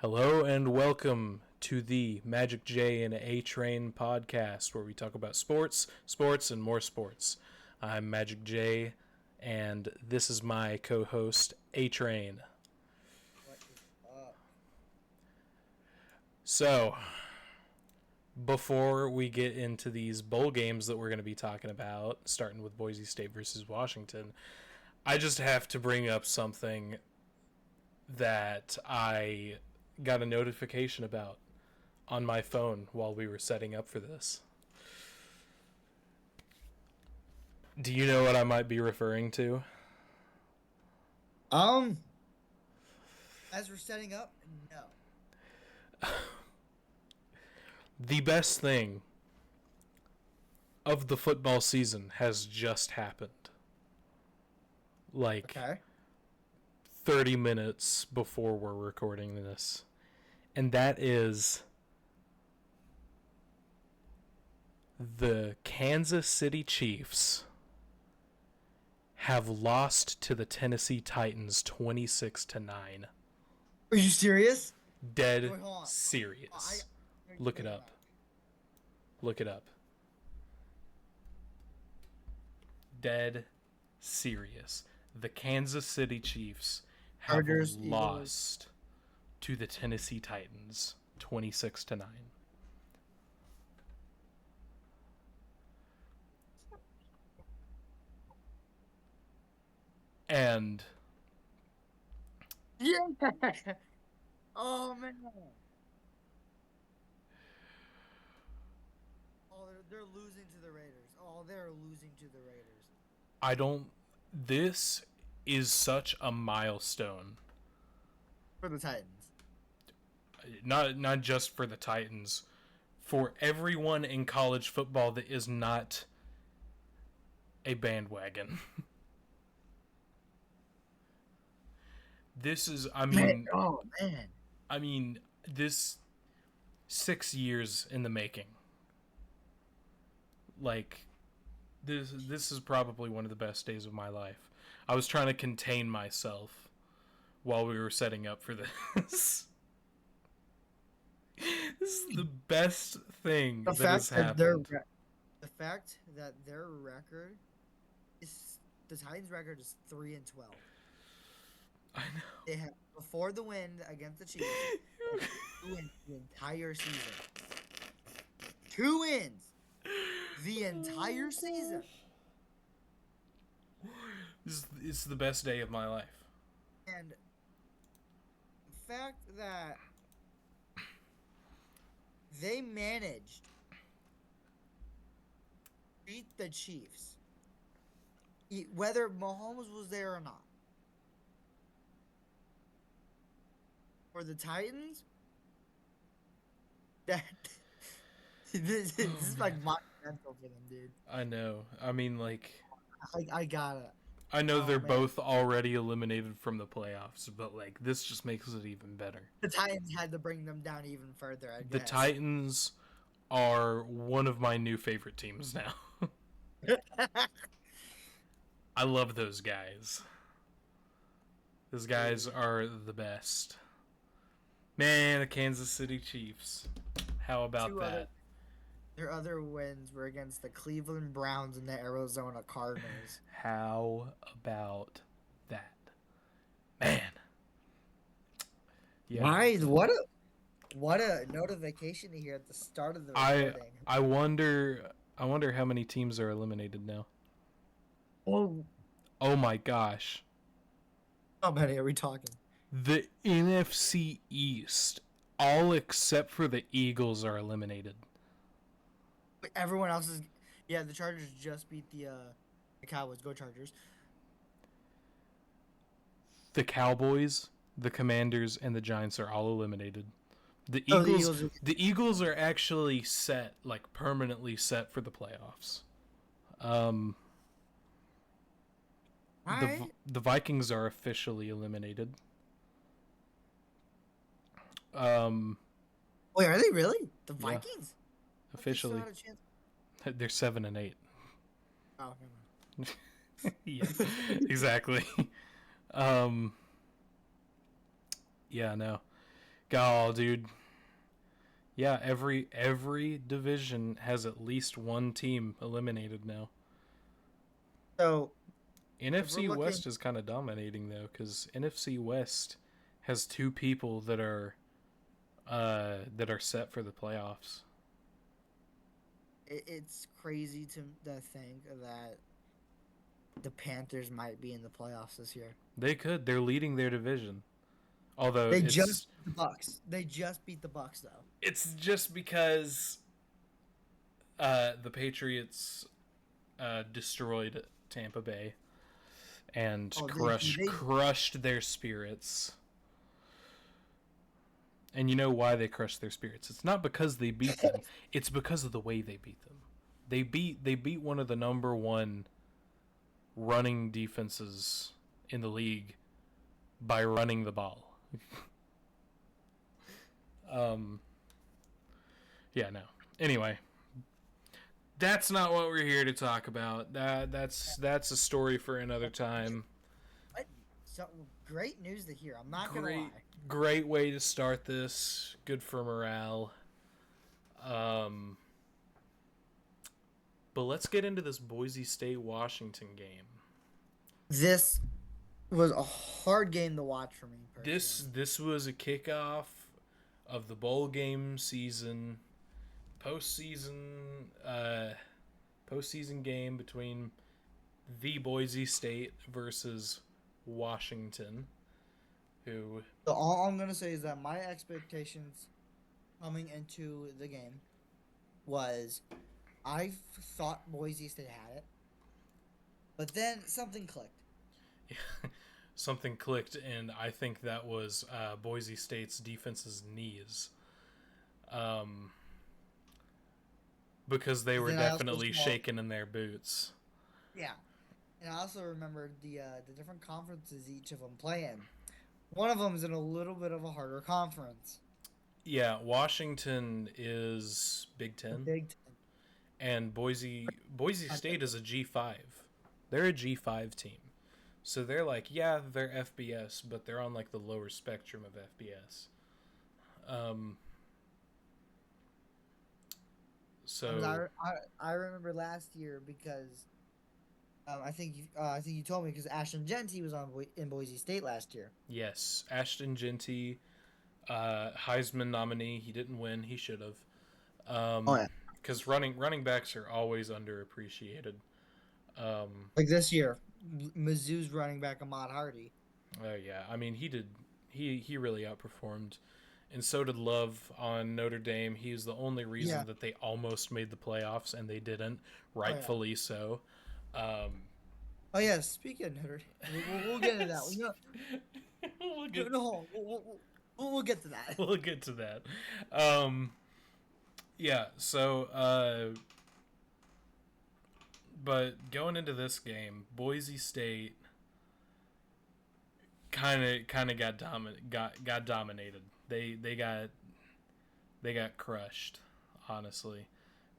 Hello and welcome to the Magic J and A Train podcast, where we talk about sports, and more sports. I'm Magic J, and this is my co-host A Train. What is up? So, before we get into these bowl games that we're going to be talking about, starting with Boise State versus Washington, I just have to bring up something that I got a notification about on my phone while we were setting up for this. Do you know what I might be referring to? As we're setting up, no. The best thing of the football season has just happened. Okay. 30 minutes before we're recording this. And that is the Kansas City Chiefs have lost to the Tennessee Titans 26-9. Are you serious? Dead Wait, hold on. serious. Look it up. Look it up. Dead serious. The Kansas City Chiefs have Chargers, lost to the Tennessee Titans 26-9. And Yeah. Oh man. Oh, they're losing to the Raiders. Oh, they're losing to the Raiders. this is such a milestone. For the Titans. Not just for the Titans, for everyone in college football that is not a bandwagon. This is, Man. this 6 years in the making. This is probably one of the best days of my life. I was trying to contain myself while we were setting up for this. This is the best thing that has happened. The fact that their record is the Titans' record is 3-12. I know. They have before the win against the Chiefs, 2 wins the entire season. 2 wins the entire season. It's the best day of my life. And the fact that they managed to beat the Chiefs, whether Mahomes was there or not. For the Titans, that this is like monumental for them, dude. I know. I gotta. I know they're both already eliminated from the playoffs, but this just makes it even better. The Titans had to bring them down even further, I guess. The Titans are one of my new favorite teams now. I love those guys. Those guys are the best. Man, the Kansas City Chiefs. How about that? Their other wins were against the Cleveland Browns and the Arizona Cardinals. How about that? Man. Yeah. Why? What a notification to hear at the start of the recording. I wonder how many teams are eliminated now. Oh my gosh. How many are we talking? The NFC East, all except for the Eagles, are eliminated. Everyone else is... Yeah, the Chargers just beat the Cowboys. Go Chargers. The Cowboys, the Commanders, and the Giants are all eliminated. The Eagles are actually set, permanently set for the playoffs. The Vikings are officially eliminated. Wait, are they really? The Vikings? Yeah. Officially. They're 7-8. Oh, never mind. Yeah, exactly. Yeah, no. God, dude. Yeah, every division has at least one team eliminated now. So if we're NFC looking, West is kind of dominating though, because NFC West has two people that are set for the playoffs. it's crazy to think that the Panthers might be in the playoffs this year. They could. They're leading their division. Although They just beat the Bucks. They just beat the Bucks though. it's just because the Patriots destroyed Tampa Bay and Oh, crushed their spirits. And you know why they crushed their spirits? It's not because they beat them. It's because of the way they beat them. They beat one of the number one running defenses in the league by running the ball. Yeah, no. Anyway, that's not what we're here to talk about. That's a story for another time. What? So great news to hear. I'm not gonna lie. Great way to start this. Good for morale. But let's get into this Boise State Washington game. This was a hard game to watch for me personally. This was a kickoff of the bowl game season, postseason game between the Boise State versus Washington, who So all I'm gonna say is that my expectations coming into the game was I thought Boise State had it, but then something clicked. something clicked, and I think that was Boise State's defense's knees. Because they were definitely shaking in their boots. Yeah, and I also remembered the different conferences each of them play in. One of them is in a little bit of a harder conference. Yeah, Washington is Big Ten, Big Ten. and Boise State is a G5. They're a G5 team, so they're like, yeah, they're FBS, but they're on like the lower spectrum of FBS. So I remember last year because I think you told me because Ashton Genty was in Boise State last year. yes, Ashton Genty, Heisman nominee. He didn't win. He should have. Oh yeah. Because running backs are always underappreciated. Like this year, Mizzou's running back Ahmad Hardy. Oh yeah, I mean he did. He really outperformed, and so did Love on Notre Dame. He was the only reason that they almost made the playoffs, and they didn't, rightfully so. Oh yeah, speaking of Notre Dame, we'll get into that. We'll get to that. We'll get to that. Yeah. So, but going into this game, Boise State kind of got dominated. They got crushed, honestly,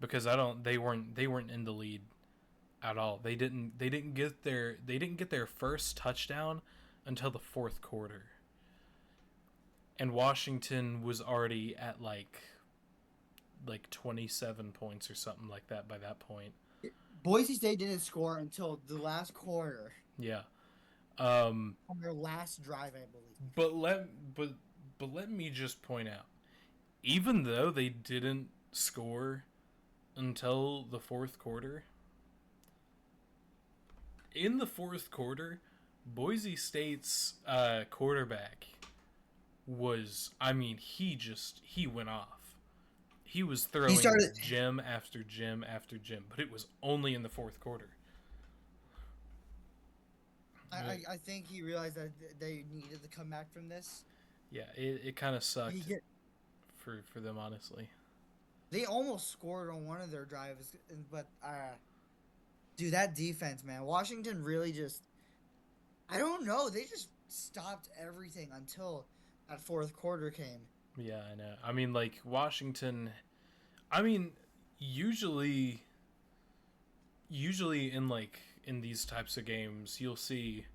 because they weren't in the lead at all. They didn't get their first touchdown until the fourth quarter. And Washington was already at like 27 points or something like that by that point. Boise State didn't score until the last quarter. Yeah. On their last drive, I believe. But let me just point out, even though they didn't score until the fourth quarter, in the fourth quarter, Boise State's quarterback was, I mean, he went off. He was throwing gem after gem after gem, but it was only in the fourth quarter. I think he realized that they needed to come back from this. Yeah, it kind of sucked for them, honestly. They almost scored on one of their drives, but dude, that defense, man, Washington really just, I don't know, they just stopped everything until that fourth quarter came. Yeah, I know. I mean, like, Washington, I mean, usually in these types of games, you'll see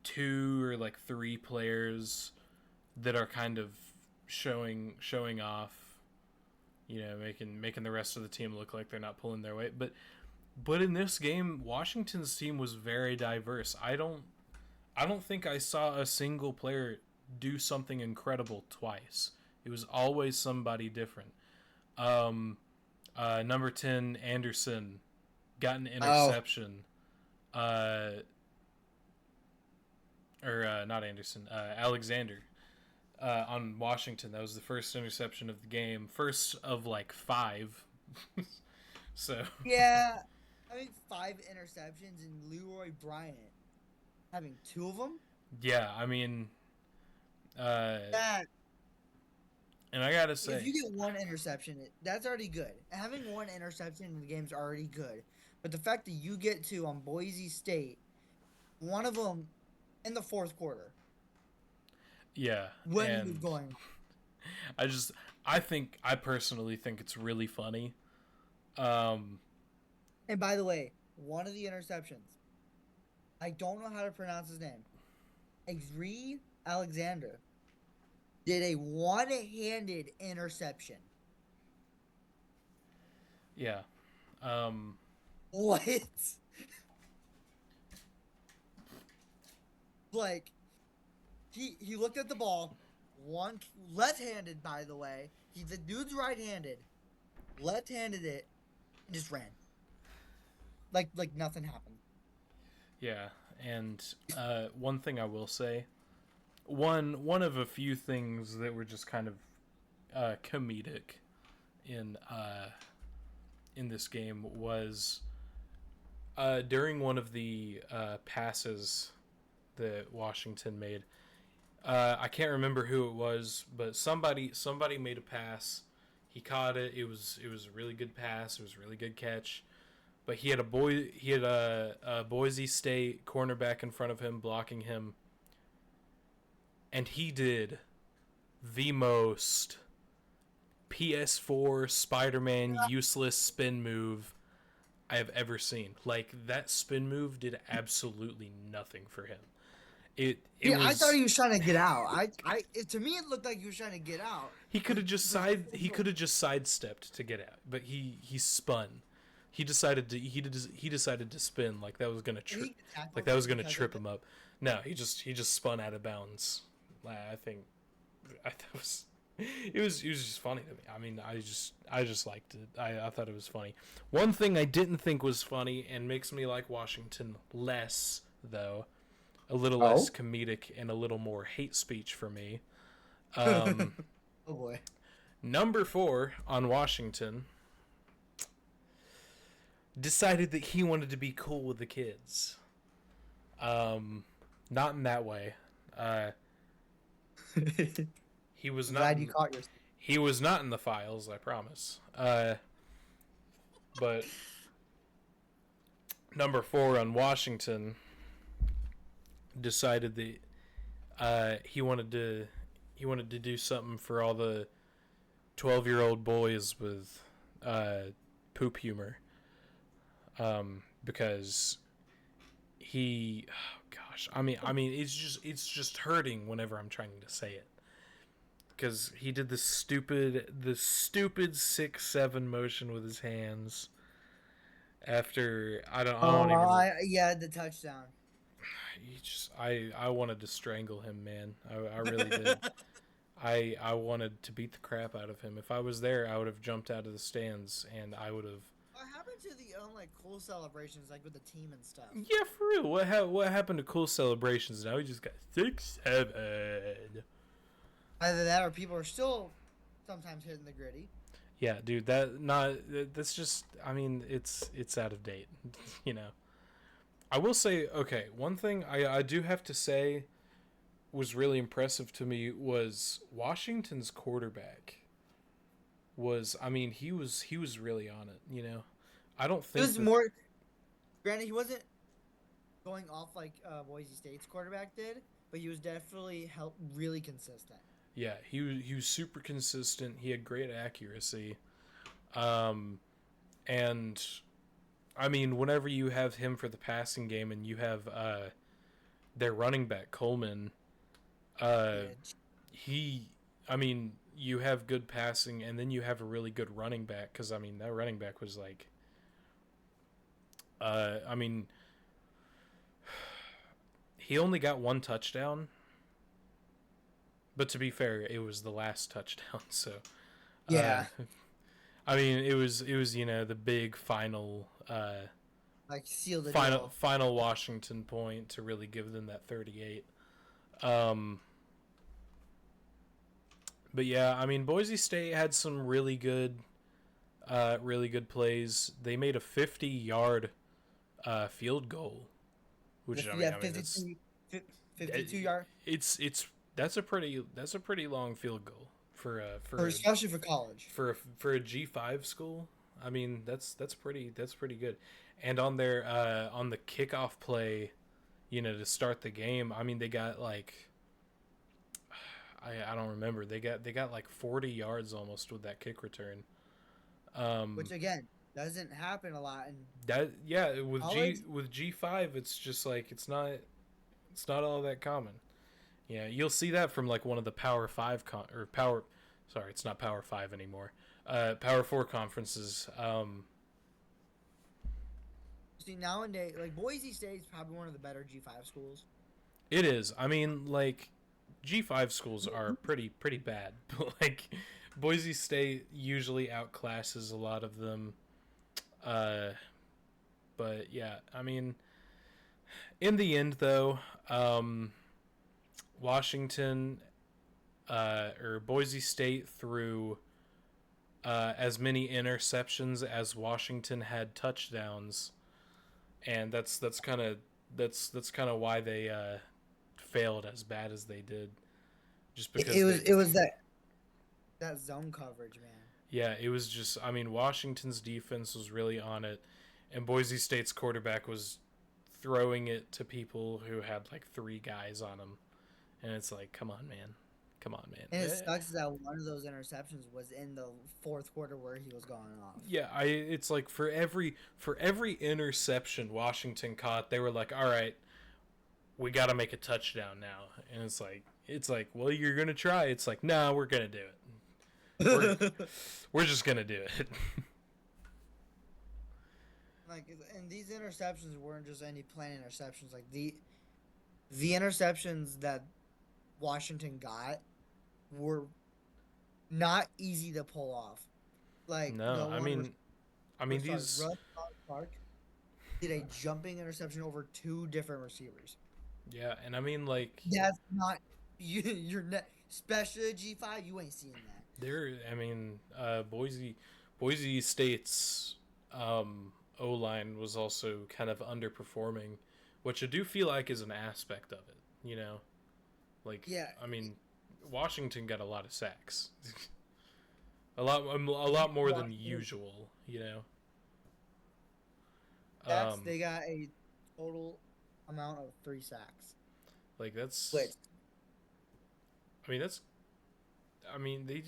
2 or 3 players that are kind of showing off, making the rest of the team look like they're not pulling their weight. But in this game, Washington's team was very diverse. I don't think I saw a single player do something incredible twice. It was always somebody different. Um, Number 10, Anderson, got an Oh, interception. Uh, Not Anderson, Alexander, on Washington. That was the first interception of the game. First of like five. So, yeah. I think 5 interceptions and Leroy Bryant having 2 of them. yeah, I mean, uh, That and I gotta if say, you get 1 interception, that's already good. Having 1 interception in the game's already good. But the fact that you get to on Boise State, one of them in the fourth quarter, yeah, when he was and going. I just, I personally think it's really funny. Um, And by the way, one of the interceptions, I don't know how to pronounce his name. Xree Alexander did a one-handed interception. yeah, um, What? Like he looked at the ball, one left-handed by the way. The dude's right-handed, left-handed it, and just ran. Like nothing happened. yeah, and one thing I will say, one of a few things that were just kind of comedic in this game was during one of the passes that Washington made. I can't remember who it was, but somebody made a pass. He caught it. It was a really good pass. It was a really good catch. But he had a Boise State cornerback in front of him blocking him, and he did the most PS4 Spider-Man useless spin move I have ever seen. Like, that spin move did absolutely nothing for him. It Yeah, I thought was he was trying to get out. To me, it looked like he was trying to get out. he could have just sidestepped to get out, but he spun. He decided to spin like that was gonna Did he get like tackled that was gonna because of trip it? him up. No, he just spun out of bounds. I think I thought it was just funny to me. I mean, I just liked it. I thought it was funny. One thing I didn't think was funny and makes me like Washington less though, a little less Oh. comedic and a little more hate speech for me. Oh boy. Number 4 on Washington decided that he wanted to be cool with the kids. Not in that way. Uh, he was I'm not. glad you caught yourself. He was not in the files. I promise. But number 4 on Washington decided that he wanted to do something for all the 12-year-old boys with poop humor. Because oh gosh, it's just hurting whenever I'm trying to say it. Because he did the stupid 6-7 motion with his hands. After I Oh, don't even. yeah, the touchdown. I wanted to strangle him, man. I really did. I wanted to beat the crap out of him. If I was there, I would have jumped out of the stands and I would have. What happened to the like cool celebrations like with the team and stuff? Yeah, for real. What happened to cool celebrations? Now he just got 6-7. Either that or people are still sometimes hitting the gritty. Yeah, dude. That's just. I mean, it's out of date. You know. I will say, okay, one thing I do have to say was really impressive to me was Washington's quarterback. I mean, he was really on it, you know. I don't It think was that. more. Granted, he wasn't going off like Boise State's quarterback did, but he was definitely really consistent. Yeah, he was super consistent. He had great accuracy. And I mean, whenever you have him for the passing game and you have their running back Coleman, uh Yeah. he I mean, you have good passing, and then you have a really good running back. Because I mean, that running back was like, I mean, he only got one touchdown, but to be fair, it was the last touchdown. So, uh, Yeah, I mean, it was the big like seal the deal. final Washington point to really give them that 38. Um, but yeah, I mean, Boise State had some really good plays. They made a 50-yard field goal, which Yeah, I mean that's 52 yard it's that's a pretty long field goal for for especially for college. for a G5 school. I mean that's pretty good. And on the kickoff play, to start the game, I mean they got like I don't remember. They got like 40 yards almost with that kick return. Which again doesn't happen a lot in That yeah, college. with G5 it's just like it's not all that common. Yeah, you'll see that from like one of the Power 5 or Power sorry, it's not Power 5 anymore. Power 4 conferences. See nowadays, like Boise State is probably one of the better G5 schools. It is. I mean, like G5 schools are pretty bad. But like Boise State usually outclasses a lot of them. Uh but yeah, I mean, in the end though, Washington or Boise State threw as many interceptions as Washington had touchdowns, and that's kind of why they failed as bad as they did, just because It was that zone coverage, man. yeah, it was just, I mean, Washington's defense was really on it, and Boise State's quarterback was throwing it to people who had like three guys on them, and it's like, come on, man. And it sucks that one of those interceptions was in the fourth quarter where he was going off. Yeah, it's like for every interception Washington caught, they were like, all right, we got to make a touchdown now, and it's like, well, you're gonna try. It's like, no, we're gonna do it. We're we're just gonna do it. Like, and these interceptions weren't just any plain interceptions. Like the interceptions that Washington got were not easy to pull off. Like the No, I one mean, these. Russ Clark did a jumping interception over two different receivers. Yeah, and I mean, like, That's not you're not, especially G5. You ain't seeing that. I mean, Boise State's O line was also kind of underperforming, which I do feel like is an aspect of it. Like, Yeah, I mean, Washington got a lot of sacks, a lot more than usual. they got a total amount of 3 sacks. Like that's. Which I mean, they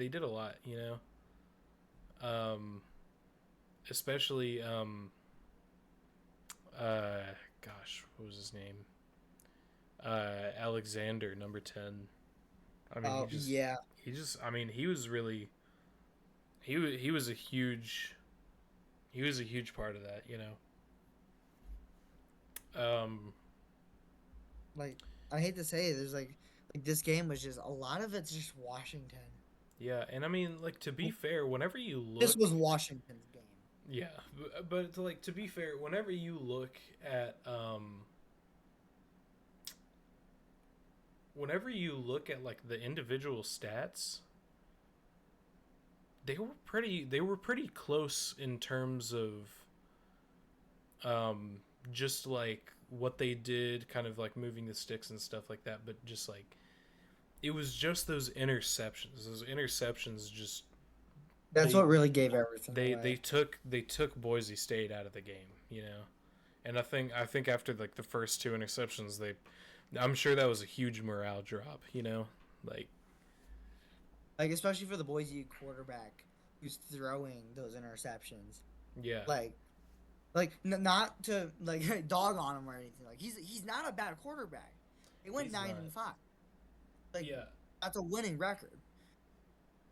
did a lot. Especially gosh, what was his name? Alexander, number 10. I mean, yeah, I mean, he was really he was a huge part of that. like I hate to say it, there's like this game was just a lot of it's just Washington. Yeah, and I mean, like, to be fair, whenever you This look, was Washington's game. yeah, but like, to be fair, whenever you look at like the individual stats, they were pretty close in terms of just like what they did, kind of like moving the sticks and stuff like that, but just like it was just those interceptions. Those interceptions just That's they what really gave everything they away. they took Boise State out of the game. And I think after like the first two interceptions, I'm sure that was a huge morale drop. Like, Like especially for the Boise quarterback who's throwing those interceptions. yeah, Not to like dog on him or anything. Like he's not a bad quarterback. They went he's nine not. and five. Like Yeah, That's a winning record.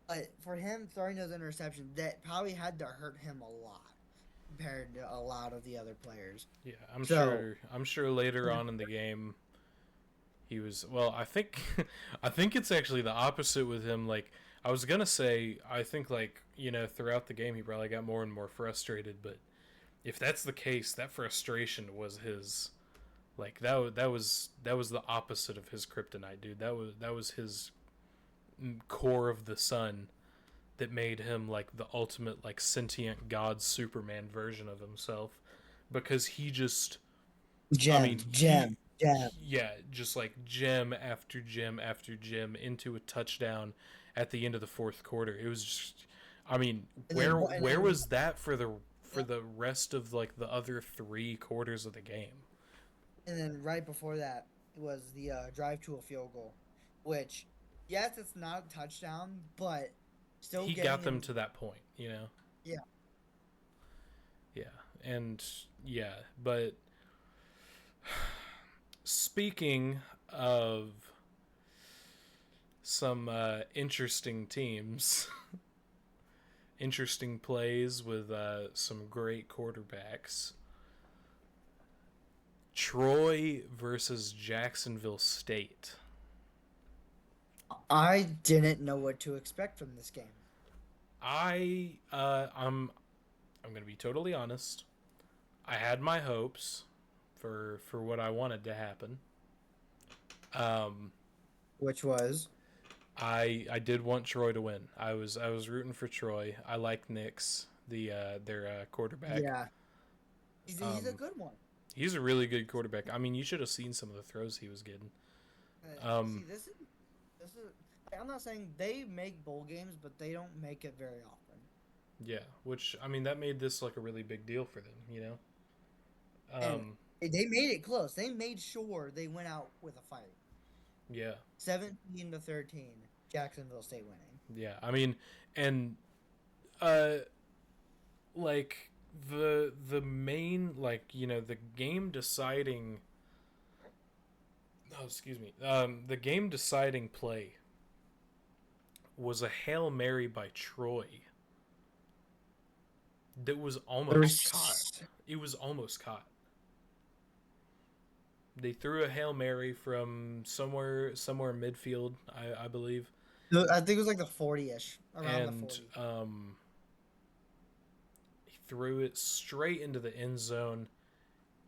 But for him throwing those interceptions, that probably had to hurt him a lot compared to a lot of the other players. Yeah, So, I'm sure later on in the game he was well, I think I think it's actually the opposite with him. Like I was gonna say I think like, throughout the game he probably got more and more frustrated, but if that's the case, that frustration was his like that was the opposite of his kryptonite, dude. That was his core of the sun that made him like the ultimate like sentient god Superman version of himself because he just I gem, mean, gem, gem. yeah, just like gem after gem after gem into a touchdown at the end of the fourth quarter. It was just, I mean, And then, where and was that for the rest of like the other 3 quarters of the game? then right before that was the drive to a field goal, which, yes, it's not a touchdown, but still He got getting them him. to that point, you know. Yeah, Yeah, and yeah, but speaking of some interesting teams. Interesting plays with some great quarterbacks. Troy versus Jacksonville State. I didn't know what to expect from this game. I'm gonna be totally honest. I had my hopes for what I wanted to happen. Um, Which was, I did want Troy to win. I was rooting for Troy. I like Nix, their quarterback. yeah, he's a Um, good one. he's a really good quarterback. I mean, you should have seen some of the throws he was getting. See, Um, this is. I'm not saying they make bowl games, but they don't make it very often. yeah, which I mean that made this like a really big deal for them, you know. And Um, they made it close. They made sure they went out with a fight. yeah, 17-13, Jacksonville State winning. yeah. I mean, and uh, like the main like the game deciding. Oh, excuse me. The game deciding play was a Hail Mary by Troy that was almost caught. There's, It was almost caught. They threw a Hail Mary from somewhere midfield, I believe, I think it was like the 40-ish, around the and 40. he threw it straight into the end zone.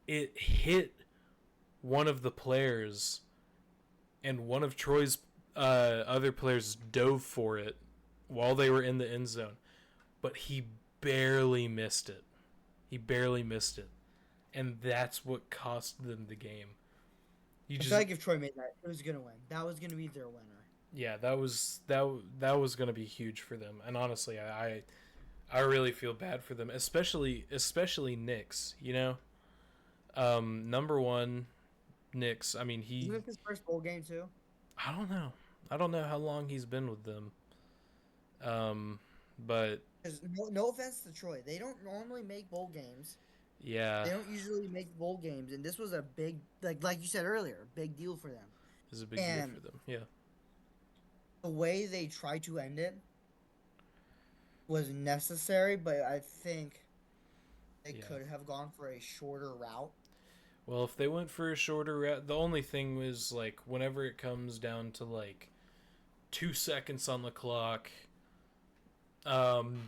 It hit one of the players, and one of Troy's other players dove for it while they were in the end zone, but he barely missed it. He barely missed it, and that's what cost them the game. You I feel just like if Troy made that, it was gonna win. That was gonna be their winner. yeah, that was gonna be huge for them. And honestly, I really feel bad for them, especially Knicks. Number one, Knicks. I mean, Isn't this his first bowl game too? I don't know. I don't know how long he's been with them. But Because no offense to Troy, they don't normally make bowl games. yeah, They don't usually make bowl games, and this was a big, like you said earlier, big deal for them. this is a big deal And for them. Yeah, the way they tried to end it was necessary, but I think they yeah. could have gone for a shorter route. Well, if they went for a shorter route, the only thing was like whenever it comes down to like 2 seconds on the clock,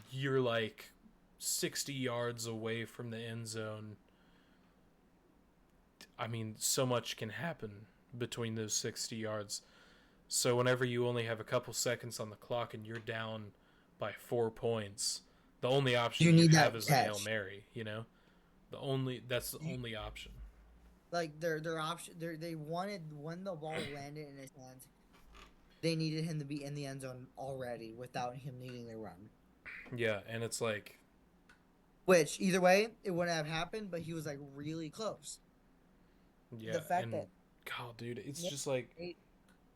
you're like 60 yards away from the end zone. I mean, so much can happen between those 60 yards. So whenever you only have a couple seconds on the clock and you're down by 4 points, the only You option you need have that is a Hail catch. Mary, that's the You, only option. like their option, they wanted when the ball landed in his hands, they needed him to be in the end zone already without him needing to run. Yeah, and it's like Which either way, it wouldn't have happened, but he was like really close. yeah, The fact and that God, dude, it's Nick, just like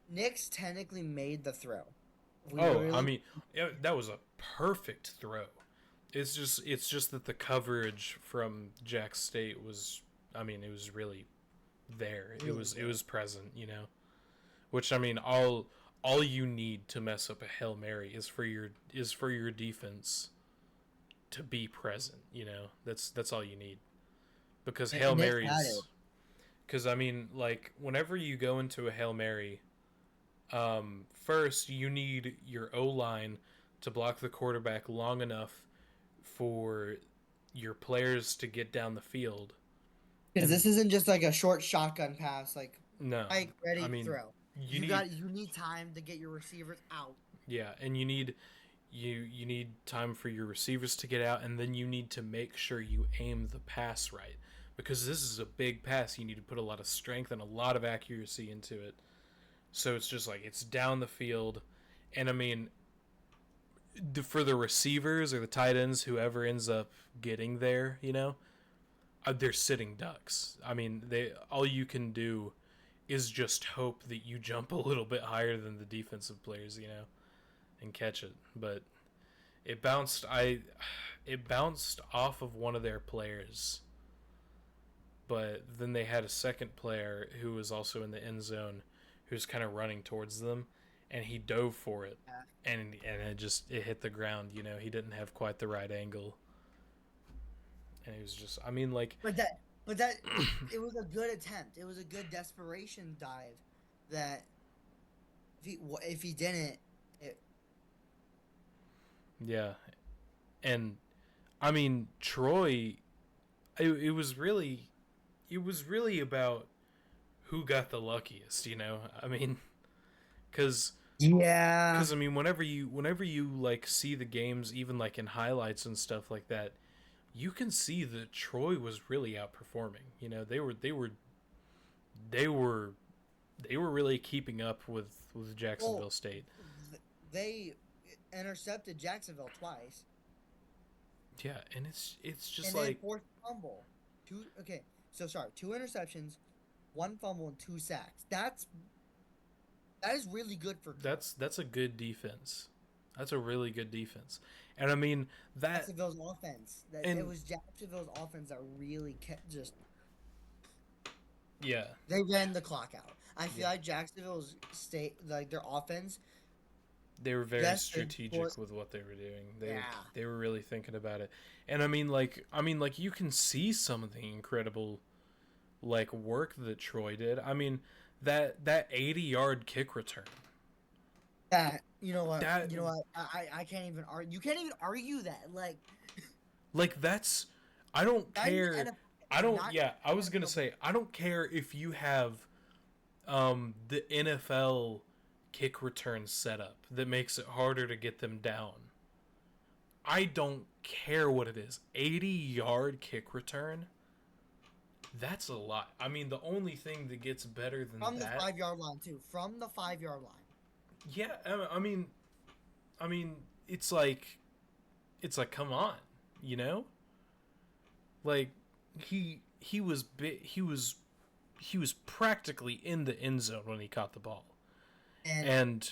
Nick's technically made the throw. If we oh, I really, mean, that was a perfect throw. It's just that the coverage from Jack State was, I mean, it was really there. It really was it good. was present, Which I mean, all you need to mess up a Hail Mary is for your defense to be present. That's all you need, because Hail And they've had Marys. it. Because I mean, like whenever you go into a Hail Mary, first you need your O line to block the quarterback long enough for your players to get down the field. Because And this isn't just like a short shotgun pass, like no, Mike, I ready, mean, throw. you You need got you need time to get your receivers out. yeah, and you need time for your receivers to get out, and then you need to make sure you aim the pass right, because this is a big pass. You need to put a lot of strength and a lot of accuracy into it. So it's just like it's down the field, and I mean, for the receivers or the tight ends, whoever ends up getting there, they're sitting ducks. I mean, they all you can do is just hope that you jump a little bit higher than the defensive players, and catch it. But it bounced. It bounced off of one of their players, but then they had a second player who was also in the end zone, who was kind of running towards them, and he dove for it, Yeah. and it hit the ground. He didn't have quite the right angle, and it was just. I mean, like, But it was a good attempt. It was a good desperation dive. That if he didn't, it, yeah, and I mean Troy. It was really about who got the luckiest. I mean, because yeah. because I mean, whenever you like see the games, even like in highlights and stuff like that, you can see that Troy was really outperforming. They were really keeping up with Well, Jacksonville State. they intercepted Jacksonville twice, Yeah, and it's just and then like forced fumble. So sorry, two interceptions, one fumble, and two sacks. That is really good for Troy. that's a good defense. That's a really good defense. And I mean that Jacksonville's offense. That it and was Jacksonville's offense that really kept just yeah, they ran the clock out. I feel yeah. like Jacksonville's state like their offense. They were very Yes, they strategic forced. with what they were doing. They Yeah, they were really thinking about it. And I mean like you can see some of the incredible like work that Troy did. I mean that 80-yard kick return. that you know what That you know what I can't even argue. You can't even argue that. like that's I don't Not even care. NFL, I don't not yeah, I was going to NFL. say I don't care if you have the NFL kick return setup that makes it harder to get them down. I don't care what it is. 80-yard kick return? That's a lot. I mean, the only thing that gets better than From the that, 5 yard line too. From the 5 yard line. yeah, I mean, it's like come on, you know? Like he was practically in the end zone when he caught the ball. And And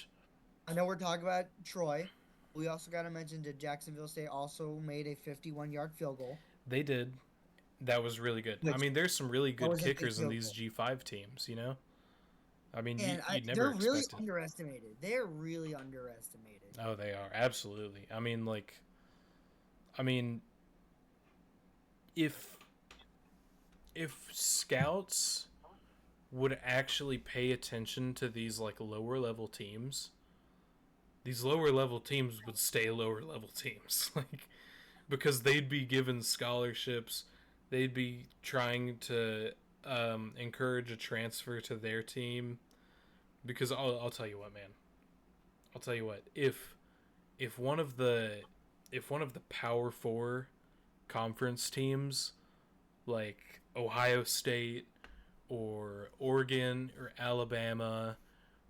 I know we're talking about Troy. We also got to mention that Jacksonville State also made a 51-yard field goal, they did. That was really good. I which mean, there's some really that good was a big kickers in field these goal. G5 teams. I mean, And you'd never they're really expect it. underestimated. They're really underestimated. Oh, they are. Absolutely. I mean, if scouts would actually pay attention to these like lower level teams, these lower level teams would stay lower level teams. Like because they'd be given scholarships, they'd be trying to encourage a transfer to their team. Because I'll tell you what, man. I'll tell you what. If one of the Power Four conference teams, like Ohio State or Oregon or Alabama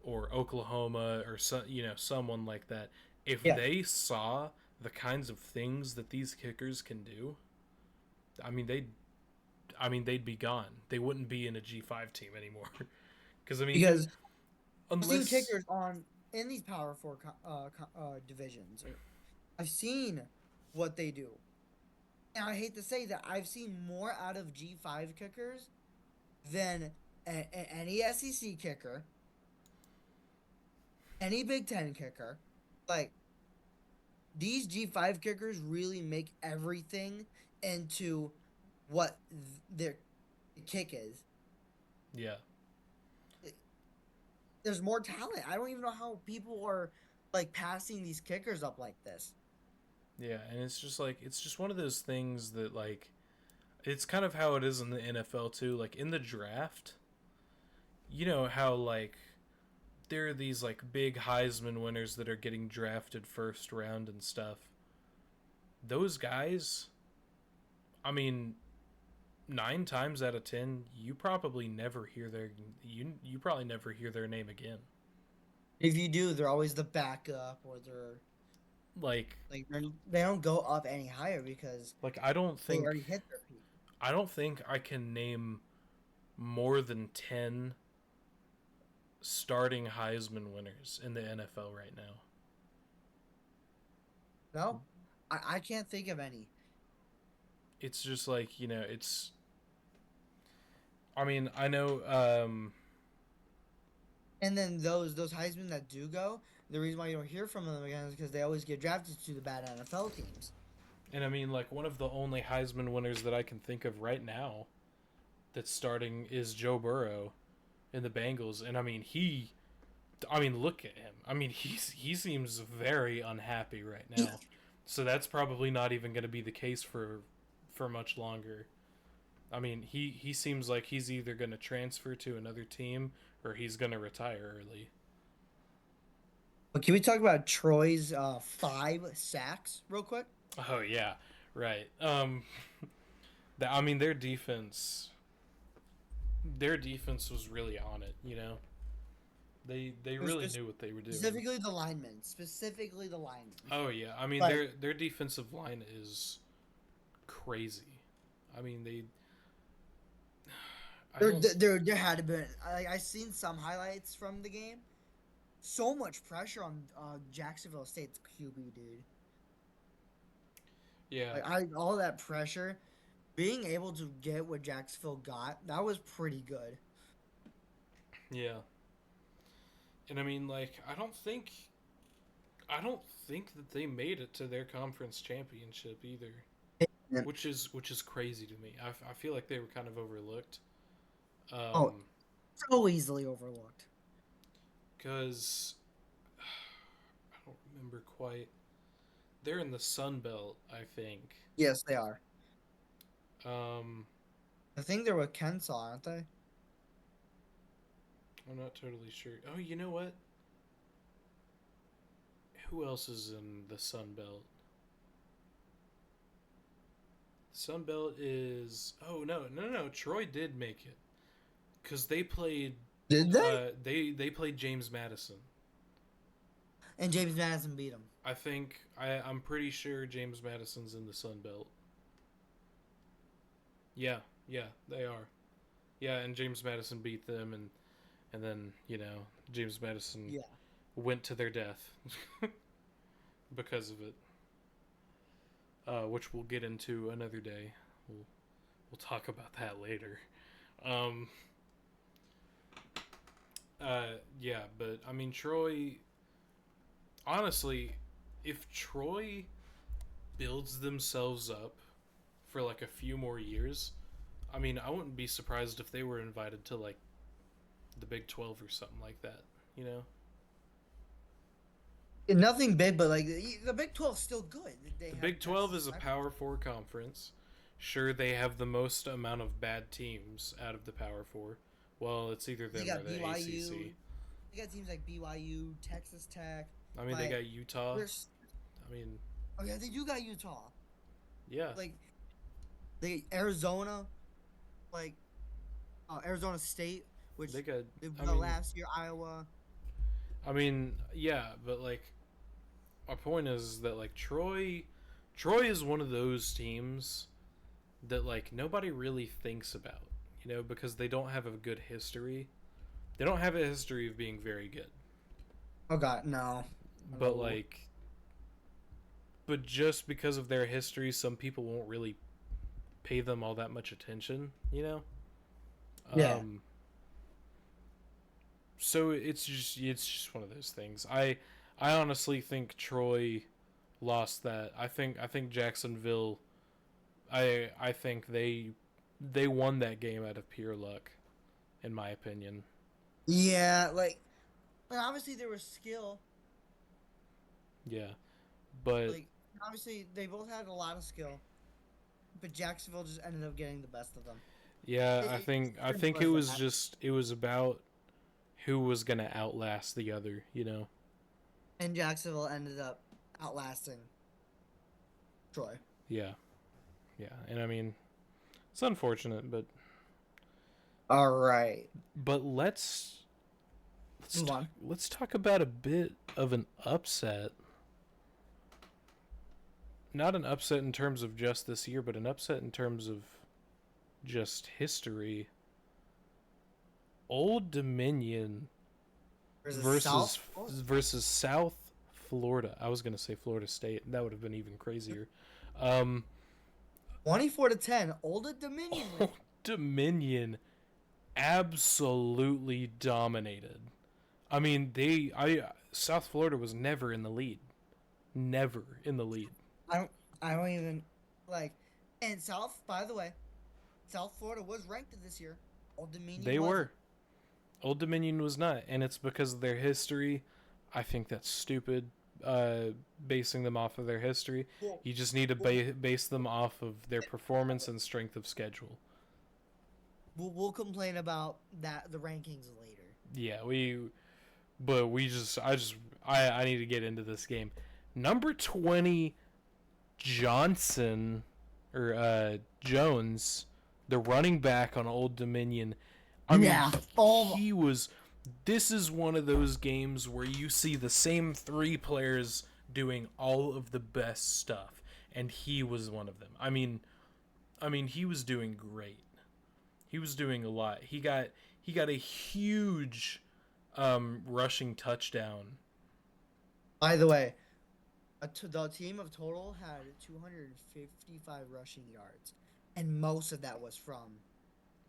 or Oklahoma or someone like that, if Yeah. they saw the kinds of things that these kickers can do, I mean they'd be gone. They wouldn't be in a G5 team anymore. Because I mean Because I've seen unless kickers on in these Power Four divisions. I've seen what they do. And I hate to say that I've seen more out of G5 kickers than any SEC kicker, any Big Ten kicker, like these G5 kickers really make everything into what their kick is. Yeah. There's more talent. I don't even know how people are like passing these kickers up like this. Yeah, and it's just like it's just one of those things that like it's kind of how it is in the NFL too. Like in the draft, you know how like there are these like big Heisman winners that are getting drafted first round and stuff. Those guys, I mean, 9 times out of 10, you probably never hear their you probably never hear their name again. If you do, they're always the backup, or they're Like they don't go up any higher because like they already hit their peak. I don't think I can name more than 10 starting Heisman winners in the NFL right now. No, I can't think of any. It's just like, you know, it's I mean, I know And then those Heisman that do go, the reason why you don't hear from them again is because they always get drafted to the bad NFL teams. and I mean like one of the only Heisman winners that I can think of right now that's starting is Joe Burrow in the Bengals, and I mean look at him. I mean he seems very unhappy right now. So that's probably not even going to be the case for much longer. I mean, he seems like he's either going to transfer to another team or he's going to retire early. But can we talk about Troy's 5 sacks real quick? Oh yeah, right. I mean their defense was really on it. You know, they It was really knew what they were doing. specifically the linemen, specifically the linemen. Oh yeah, I mean Like their defensive line is crazy. I mean I don't. there had to be. I seen some highlights from the game. So much pressure on Jacksonville State's QB, dude. Yeah, Like I all that pressure, being able to get what Jacksonville got, that was pretty good. yeah, and I mean like I don't think that they made it to their conference championship either, Yeah. which is crazy to me. I feel like they were kind of overlooked. Oh, Um, so easily overlooked. because I don't remember quite. They're in the Sun Belt, I think. Yes, they are. Um, I think they're with Kensaw, aren't they? I'm not totally sure. Oh, you know what? Who else is in the Sun Belt? Sun Belt is no. Troy did make it because they played. Did they? They played James Madison. And James Madison beat them. I'm pretty sure James Madison's in the Sun Belt. Yeah, yeah, they are. Yeah, and James Madison beat them, and then you know James Madison Yeah. went to their death because of it, which we'll get into another day. We'll talk about that later. Um, yeah, but I mean Troy. Honestly, if Troy builds themselves up for like a few more years, I mean, I wouldn't be surprised if they were invited to like the Big 12 or something like that, you know? Nothing big, but like the Big 12 is still good. They The have Big 12 Texas is a Tech. Power 4 conference. Sure, they have the most amount of bad teams out of the Power 4. Well, it's either They them or got the BYU. ACC. They got teams like BYU, Texas Tech. I mean, they Like got Utah. there's I mean, oh yeah, they do got Utah. yeah. Like they Arizona, like Arizona State, which They got they I got mean, last year. Iowa. yeah, but like my point is that like Troy is one of those teams that like nobody really thinks about, you know, because they don't have a good history. They don't have a history of being very good. Oh God, no. But No. like but just because of their history, some people won't really pay them all that much attention, you know? Yeah. Um So it's just one of those things. I honestly think Troy lost that. I think Jacksonville. I think they won that game out of pure luck, in my opinion. Yeah, like obviously there was skill. Yeah, but Like obviously they both had a lot of skill, but Jacksonville just ended up getting the best of them. yeah, It, I it, think I think simple it as was that. just it was about who was gonna outlast the other. You know. And Jacksonville ended up outlasting Troy. Yeah, yeah, and I mean it's unfortunate, All right, but let's move talk on. let's talk about a bit of an upset. Not an upset in terms of just this year, but an upset in terms of just history. Old Dominion Versus South. versus versus South Florida. I was gonna say Florida State. That would have been even crazier. Um, 24-10. Old Dominion Old win. Dominion absolutely dominated. I mean, South Florida was never in the lead. Never in the lead. I don't. I don't even like. And South, by the way, South Florida was ranked this year. Old Dominion They wasn't. were. Old Dominion was not, and it's because of their history. I think that's stupid. Uh, Basing them off of their history, Well, you just need to we'll, base them off of their performance and strength of schedule. we'll complain about that the rankings later. Yeah, but I need to get into this game. Number 20, Johnson or Jones, the running back on Old Dominion. I mean, Yeah. Oh, he was. This is one of those games where you see the same three players doing all of the best stuff, and he was one of them. I mean, he was doing great. He was doing a lot. He got a huge rushing touchdown. by the way, the team of total had 255 rushing yards, and most of that was from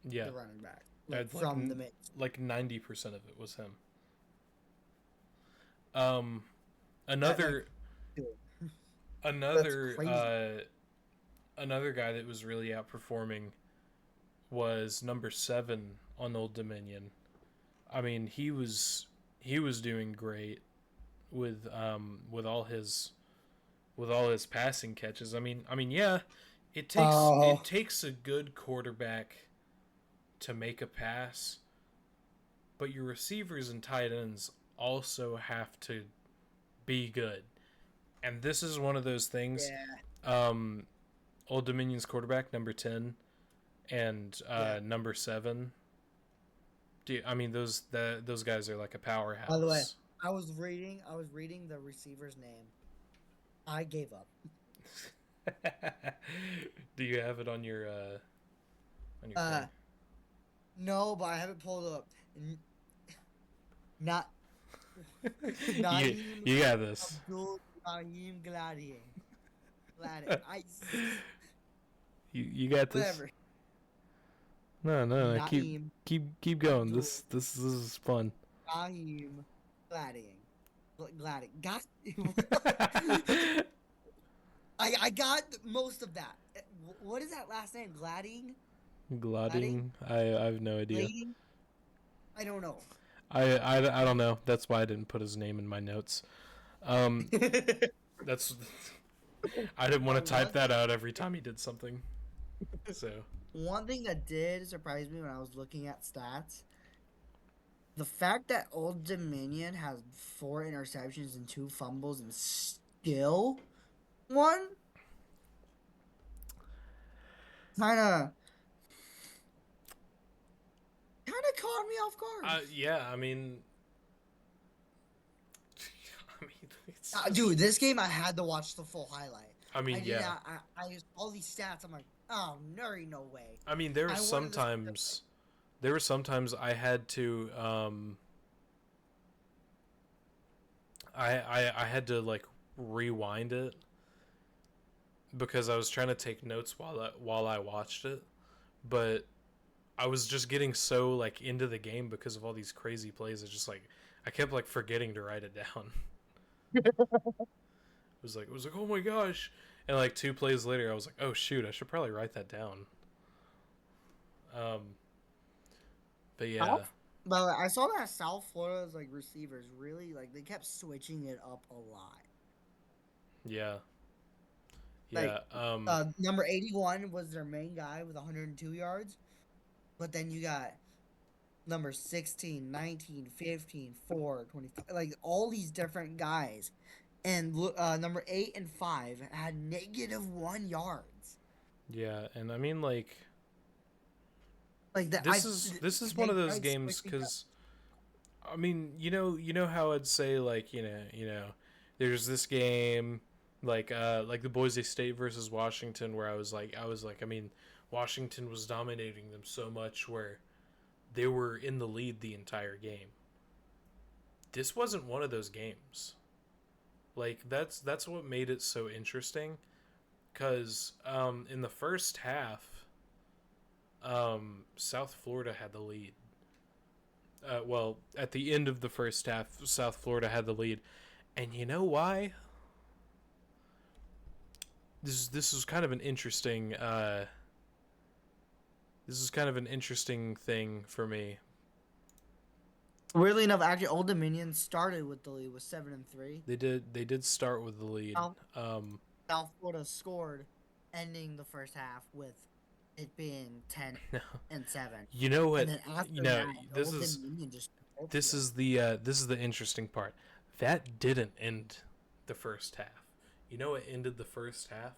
Yeah, the running back, like I'd like from the mid. like 90% of it was him. Um, Like, another dude, that's another crazy. another guy that was really outperforming was number 7 on Old Dominion. I mean, he was doing great with all his passing catches. I mean, yeah, it Oh, takes a good quarterback to make a pass, but your receivers and tight ends also have to be good. And this is one of those things. yeah, Um, Old Dominion's quarterback, number 10, and yeah. number 7. I mean, those guys are like a By the way, powerhouse. I was reading the receiver's name. I gave up. Do you have it on your Uh, thing? no, but I have it pulled up. Not you Naeem you got this. Abdul Naeem Gladiator. Gladiator. You got this. Whatever. No, no, no. Keep Naeem keep going. Abdul This is fun. Naeem Gladiator. Gladiator. Got I got most of that. What is that last name? Gladding? Gliding. I have no idea. Glading? I don't know. I don't know. That's why I didn't put his name in my notes. Um, that's I didn't want to type one that out every time he did something. So one thing that did surprise me when I was looking at stats, the fact that Old Dominion has 4 interceptions and 2 fumbles and still won, kind of caught me off guard. yeah, I mean, I mean, it's just, Dude, this game I had to watch the full highlight. I I mean, did yeah. not. I used all these stats. I'm like, oh, no way. I mean, there were I wanted to. sometimes I had to I had to like rewind it because I was trying to take notes while I watched it, but I was just getting so like into the game because of all these crazy plays. It's just like I kept like forgetting to write it down. It was like oh my gosh, and like 2 plays later, I was like, oh shoot, I should probably write that down. Um, but yeah, South, but I saw that South Florida's like receivers really like they kept switching it up a lot. yeah, Like yeah. number 81 was their main guy with 102 yards, but then you got number 16, 19, 15, 4, 25, like all these different guys. And number 8 and 5 had -1 yards. Yeah, and I mean like Like that, this is one they of those tried games switching up. because I mean you know how I'd say like there's this game like the Boise State versus Washington where I was like I mean Washington was dominating them so much where they were in the lead the entire game. This wasn't one of those games. Like that's what made it so interesting because in the first half South Florida had the lead. Well, at the end of the first half, South Florida had the lead, and you know why? This is kind of an interesting this is kind of an interesting thing for me. Weirdly enough, actually, Old Dominion started with the lead with 7-3. They did start with the lead. South, South Florida scored, ending the first half with it being 10-7. You know what? And then after You know that, this Old is Dominion just this is the interesting part. That didn't end the first half. You know what ended the first half?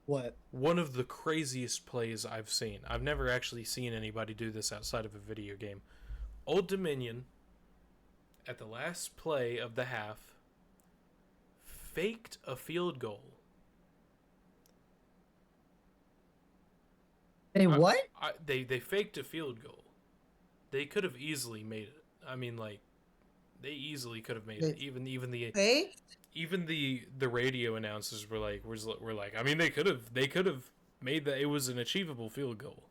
what? One of the craziest plays I've seen. I've never actually seen anybody do this outside of a video game. Old Dominion, at the last play of the half, faked a field goal. Hey, what? They faked a field goal. They could have easily made it. I mean, like, they easily could have made it. Hey? Even the radio announcers were like, I mean, they could have made that. It was an achievable field goal,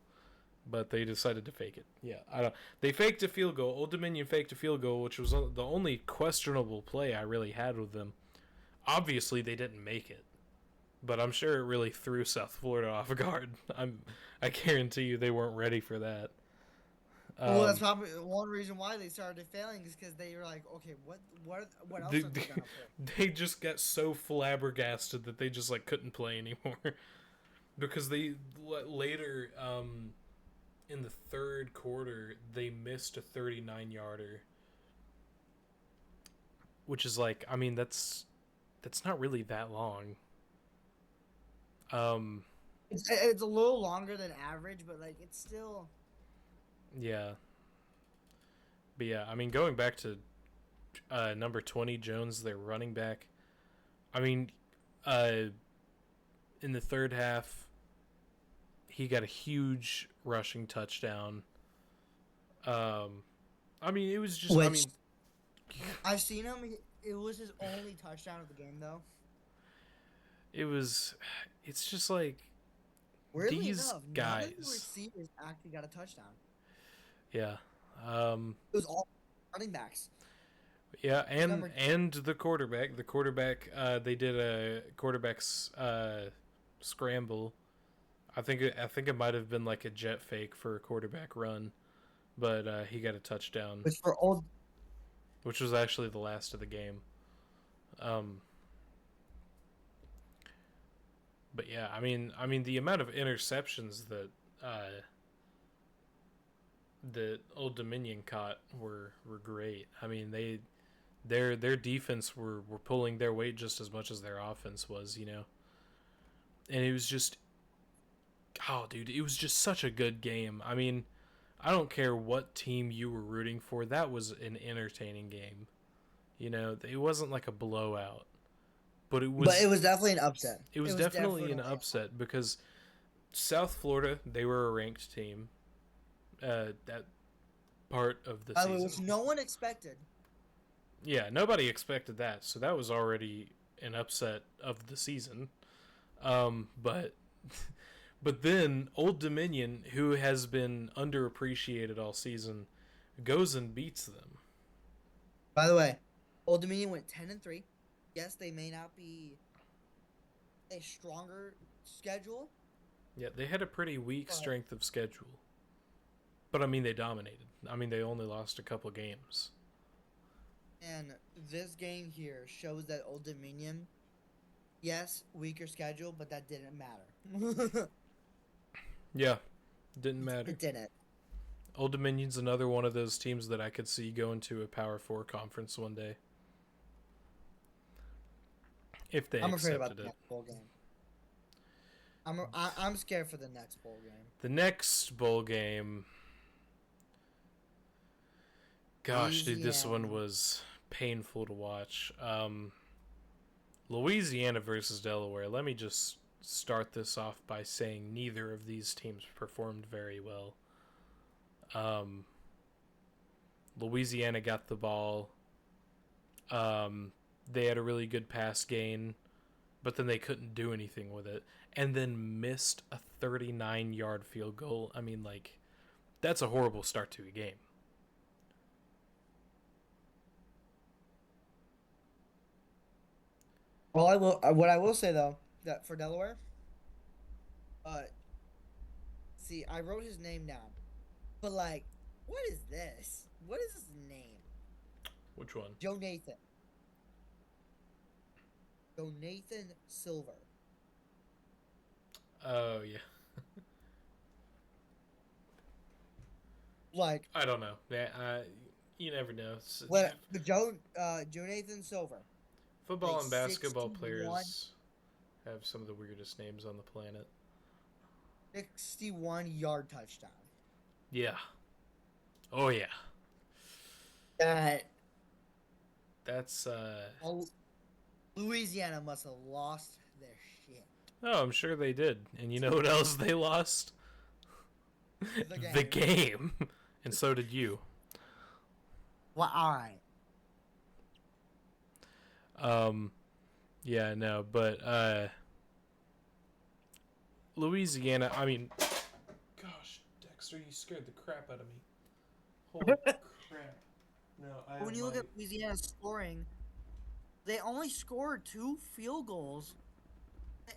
but they decided to fake it. Yeah, I don't. They faked a field goal. Old Dominion faked a field goal, which was the only questionable play I really had with them. Obviously, they didn't make it, but I'm sure it really threw South Florida off guard. I guarantee you they weren't ready for that. Well, that's probably one reason why they started failing is because they were like, okay, what else They, are they they, gonna put? they just got so flabbergasted that they just like couldn't play anymore because they later in the third quarter they missed a 39-yarder, which is like I mean that's not really that long. Um, It's a little longer than average, but like it's still. yeah, but yeah, I mean going back to number 20 Jones, their running back. I mean, in the third half, he got a huge rushing touchdown. I mean, it was just. I Which mean, I've seen him. It was his only touchdown of the game, though. it was. It's just like Weirdly these enough, none of the guys. receivers actually got a touchdown. Yeah. It was all running backs. Yeah, and Number- and the quarterback. The quarterback. They did a quarterback's scramble. I think it might have been like a jet fake for a quarterback run, but he got a touchdown, Which for old. which was actually the last of the game. Um, but yeah, I mean the amount of interceptions that Old Dominion caught were great. I mean their defense were pulling their weight just as much as their offense was, and it was just oh dude, it was just such a good game. I mean, I don't care what team you were rooting for, that was an entertaining game. It wasn't like a blowout, but it was. But it was definitely an upset. It was definitely an upset because South Florida, they were a ranked team. That part of the season, Which no one expected. yeah, nobody expected that, so that was already an upset of the season. But But then Old Dominion, who has been underappreciated all season, goes and beats them. By the way, Old Dominion went 10-3. Yes, they may not be a stronger schedule, Yeah, they had a pretty weak but strength of schedule. But I mean, they dominated. I mean, they only lost a couple games. and this game here shows that Old Dominion, yes, weaker schedule, but that didn't matter. Yeah, didn't matter. It didn't. Old Dominion's another one of those teams that I could see going to a Power Four conference one day if they I'm afraid about accepted the it. next bowl game. I'm scared for the next bowl game. The next bowl game, gosh, dude, this one Louisiana. was painful to watch. Louisiana versus Delaware. Let me just start this off by saying neither of these teams performed very well. Louisiana got the ball. They had a really good pass gain, but then they couldn't do anything with it, and then missed a 39-yard field goal. I mean, like, that's a horrible start to a game. Well, I will. What I will say though, that for Delaware, uh, see, I wrote his name down, but like, what is this? What is his name? Which one? Joe Nathan. Joe Nathan Silver. Oh, yeah. Like, I don't know. Yeah, you never know. what? Joe Nathan Silver. Football Like and basketball 61, players have some of the weirdest names on the planet. 61-yard touchdown. Yeah. Oh, yeah. That That's, Louisiana must have lost their shit. Oh, I'm sure they did. And you know what else they lost? The game. The game. And so did you. Well, all right. Yeah, no, but, Louisiana, I mean, gosh, Dexter, you scared the crap out of me. Holy crap. No, When you look at Louisiana scoring, they only scored 2 field goals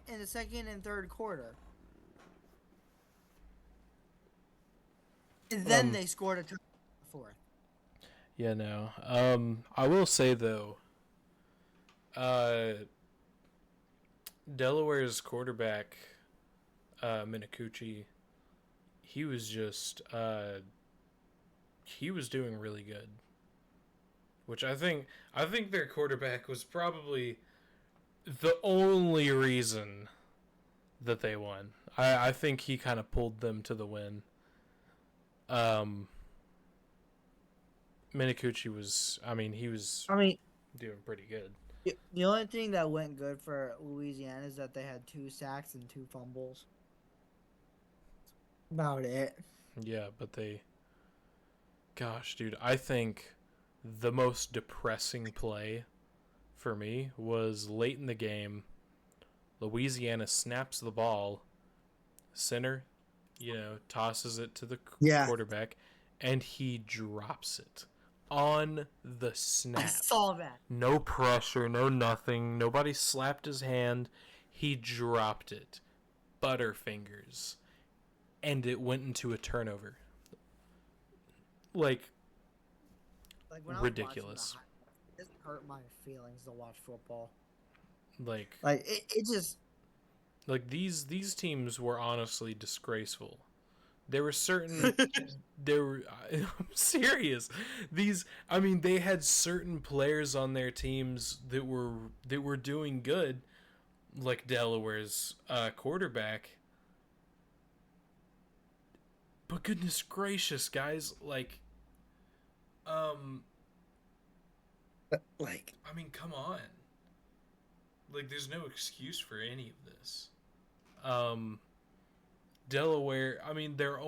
in the second and third quarter. And then they scored a touchdown in the fourth. Yeah, no. I will say, though, Delaware's quarterback, Minicucci, he was just, he was doing really good. Which I think their quarterback was probably the only reason that they won. I think he kind of pulled them to the win. Minicucci was, he was doing pretty good. The only thing that went good for Louisiana is that they had 2 sacks and 2 fumbles. About it. Yeah, but gosh, dude, I think the most depressing play for me was late in the game. Louisiana snaps the ball, center, tosses it to the quarterback, and he drops it on the snap. I saw that. No pressure, no nothing. Nobody slapped his hand. He dropped it. Butterfingers. And it went into a turnover. Like when ridiculous. It hurt my feelings to watch football. Like it just, like these teams were honestly disgraceful. There were certain I'm serious. They had certain players on their teams that were doing good, like Delaware's quarterback. But goodness gracious, guys, come on. There's no excuse for any of this. Delaware, their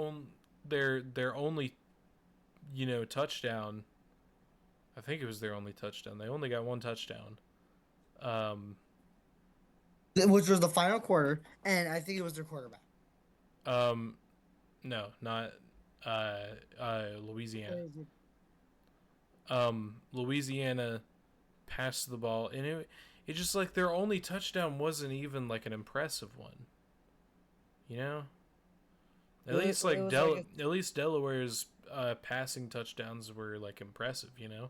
only, touchdown. I think it was their only touchdown. They only got 1 touchdown. which was the final quarter, and I think it was their quarterback. Um, no, not Louisiana. Or is it? Louisiana passed the ball, and it just like their only touchdown wasn't even like an impressive one, you know. At least It was like a At least Delaware's passing touchdowns were like impressive, you know.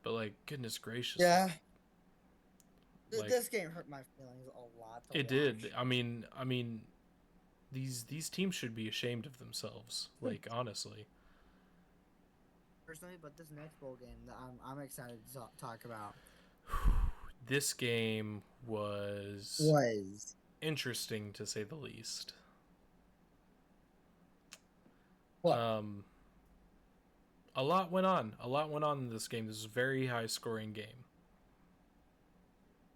But like, goodness gracious, yeah. like This game hurt my feelings a lot to it did. watch. I mean, these teams should be ashamed of themselves. Like honestly, Personally, but this next bowl game that I'm excited to talk about this game was was interesting to say the least. what? Um, a lot went on. A lot went on in this game. This was a very high scoring game, and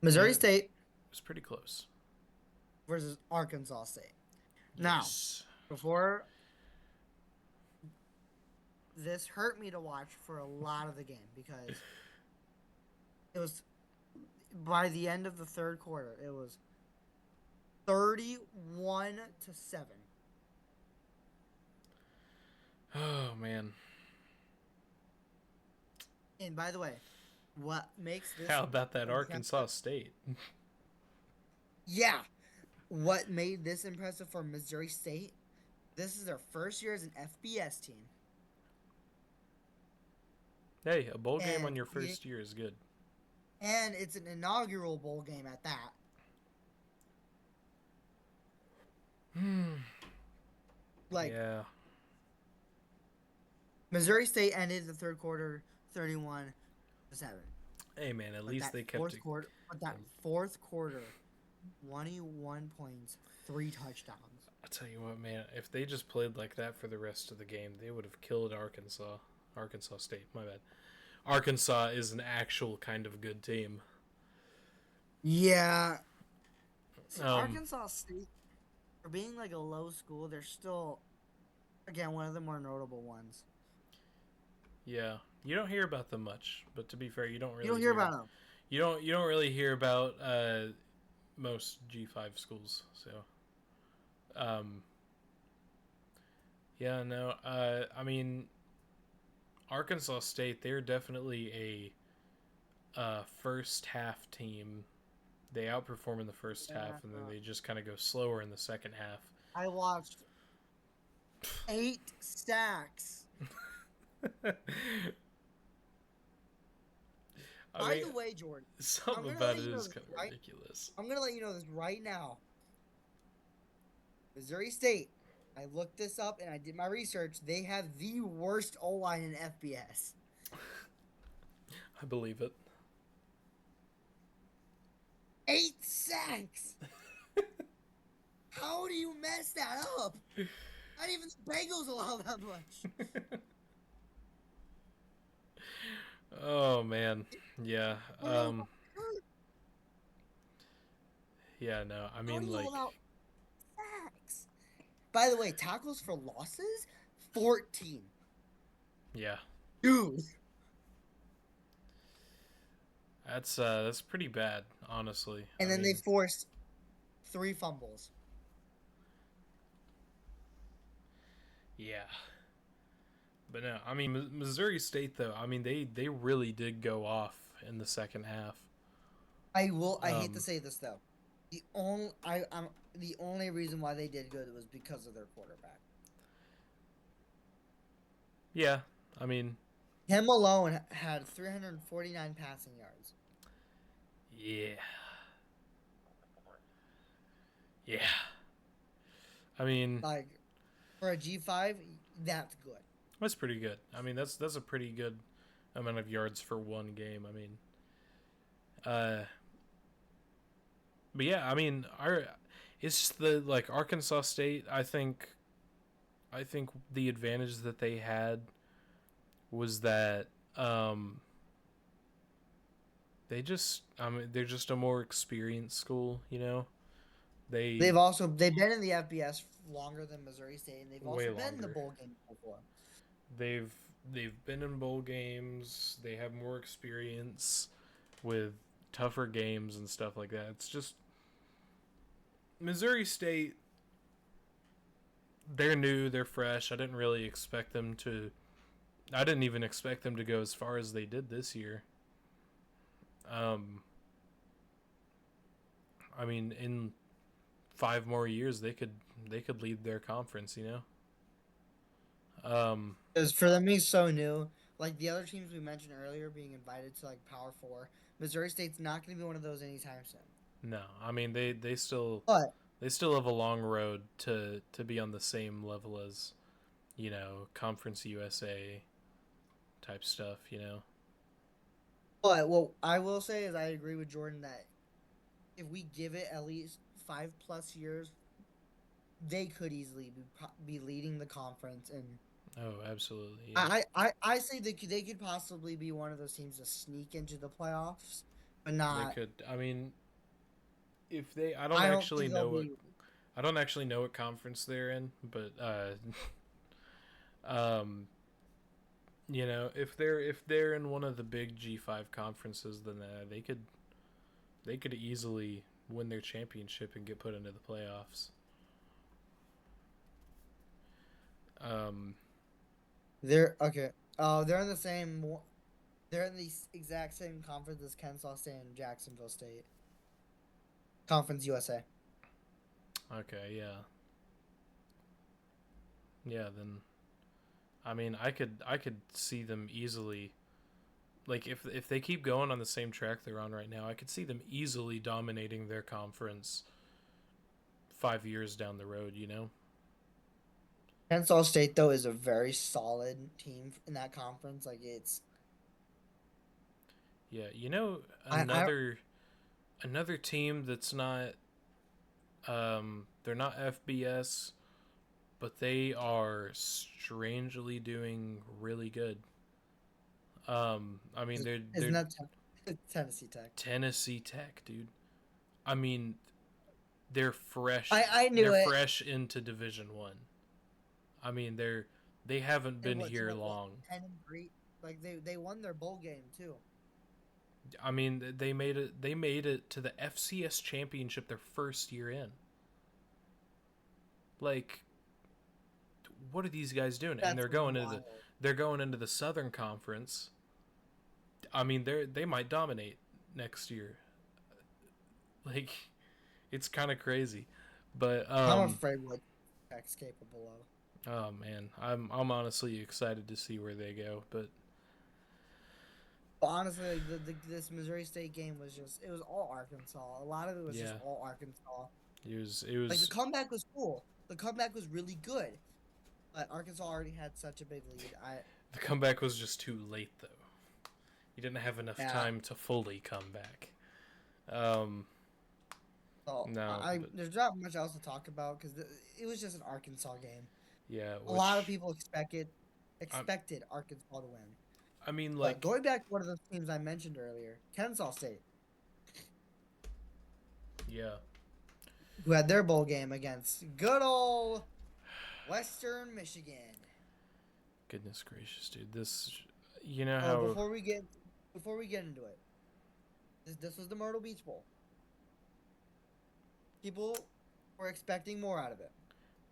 Missouri it State was pretty close. versus Arkansas State. Now, Yes. before this hurt me to watch for a lot of the game because it was by the end of the third quarter, it was 31-7. Oh man. And by the way, what makes this How about that impressive- Arkansas State? Yeah. What made this impressive for Missouri State? This is their first year as an FBS team. Hey, a bowl game on And your first year is good. And it's an inaugural bowl game at that. Like, Yeah. Missouri State ended the third quarter 31-7. Hey man, at But least that they kept fourth it. quarter, but that fourth quarter, 21 points, 3 touchdowns. I'll tell you what, man. If they just played like that for the rest of the game, they would have killed Arkansas. Arkansas State. My bad. Arkansas is an actual kind of good team. Yeah. See, Um, Arkansas State, for being like a low school, they're still, again, one of the more notable ones. Yeah, you don't hear about them much, but to be fair, you don't really. You don't hear about them. You don't really hear about most G5 schools. So, yeah, no. I mean, Arkansas State, they're definitely a first half team. They outperform in the first half, and then they just kind of go slower in the second half. I watched 8 stacks. By the way, Jordan, something about it is kind of ridiculous. I'm gonna let you know this right now. Missouri State. I looked this up and I did my research. They have the worst O-line in FBS. I believe it. 8 sacks. How do you mess that up? Not even the Bengals allow that much. Oh man, yeah. Yeah, no. I mean, like, sacks. By the way, tackles for losses, 14. yeah, Dude. that's pretty bad, honestly. And then they forced 3 fumbles. Yeah. But no, I mean Missouri State though. I mean they really did go off in the second half. I hate to say this though. The only reason why they did good was because of their quarterback. Yeah, I mean, him alone had 349 passing yards. Yeah. Yeah. I mean, Like for a G5, that's good. that's pretty good. I mean, that's a pretty good amount of yards for one game. I mean, but yeah, I mean, it's just the like Arkansas State. I think the advantage that they had was that they're just a more experienced school, you know. They've been in the FBS longer than Missouri State, and they've also been in the bowl game before. They've been in bowl games. They have more experience with tougher games and stuff like that. It's just Missouri State. they're new, they're fresh. I didn't really expect them to. I didn't even expect them to go as far as they did this year. Um, I mean, in 5 more years, they could lead their conference. Because for them being so new, like the other teams we mentioned earlier being invited to like Power Four, Missouri State's not going to be one of those anytime soon. No, I mean they still But they still have a long road to be on the same level as Conference USA type stuff. what I will say is I agree with Jordan that if we give it at least 5+ years, they could easily be leading the conference. And Oh, absolutely, yeah. I say they could possibly be one of those teams to sneak into the playoffs, but They not. could. I mean, if they, I don't think they'll be. I don't actually know what conference they're in, but um, if they're in one of the big G5 conferences, then they could easily win their championship and get put into the playoffs. Um, They're okay. They're in the same. They're in the exact same conference as Kennesaw State and Jacksonville State. Conference USA. okay, yeah, yeah. Then I mean, I could see them easily. Like if they keep going on the same track they're on right now, I could see them easily dominating their conference 5 years down the road. Kennesaw State though is a very solid team in that conference. Like it's. Yeah, I another team that's not they're not FBS, but they are strangely doing really good. I mean isn't they're that Tennessee Tech. Tennessee Tech, dude. I mean they're I they're knew it. fresh into Division 1. I mean they haven't They been what here what long. 10-3. Like they won their bowl game too. I mean they made it to the FCS championship their first year in. Like what are these guys doing? And That's wild. they're going into the Southern Conference. I mean, they might dominate next year. Like it's kind of crazy. But I'm afraid what Tech's capable of. oh man, I'm honestly excited to see where they go, but But honestly, like this Missouri State game was just it was all Arkansas. A lot of it was just yeah, all Arkansas. it Like the was comeback was cool. The comeback was really good. But Arkansas already had such a big lead. the comeback was just too late though. You didn't have enough Yeah. time to fully come back. Um So no, but there's not much else to talk about because it was just an Arkansas game. yeah, A lot of which people I expected Arkansas to win. I mean But like going back to one of those teams I mentioned earlier, Kennesaw State, yeah. who had their bowl game against good old Western Michigan. Goodness gracious, dude. This you know Oh, how before we get into it, this was the Myrtle Beach Bowl. People were expecting more out of it.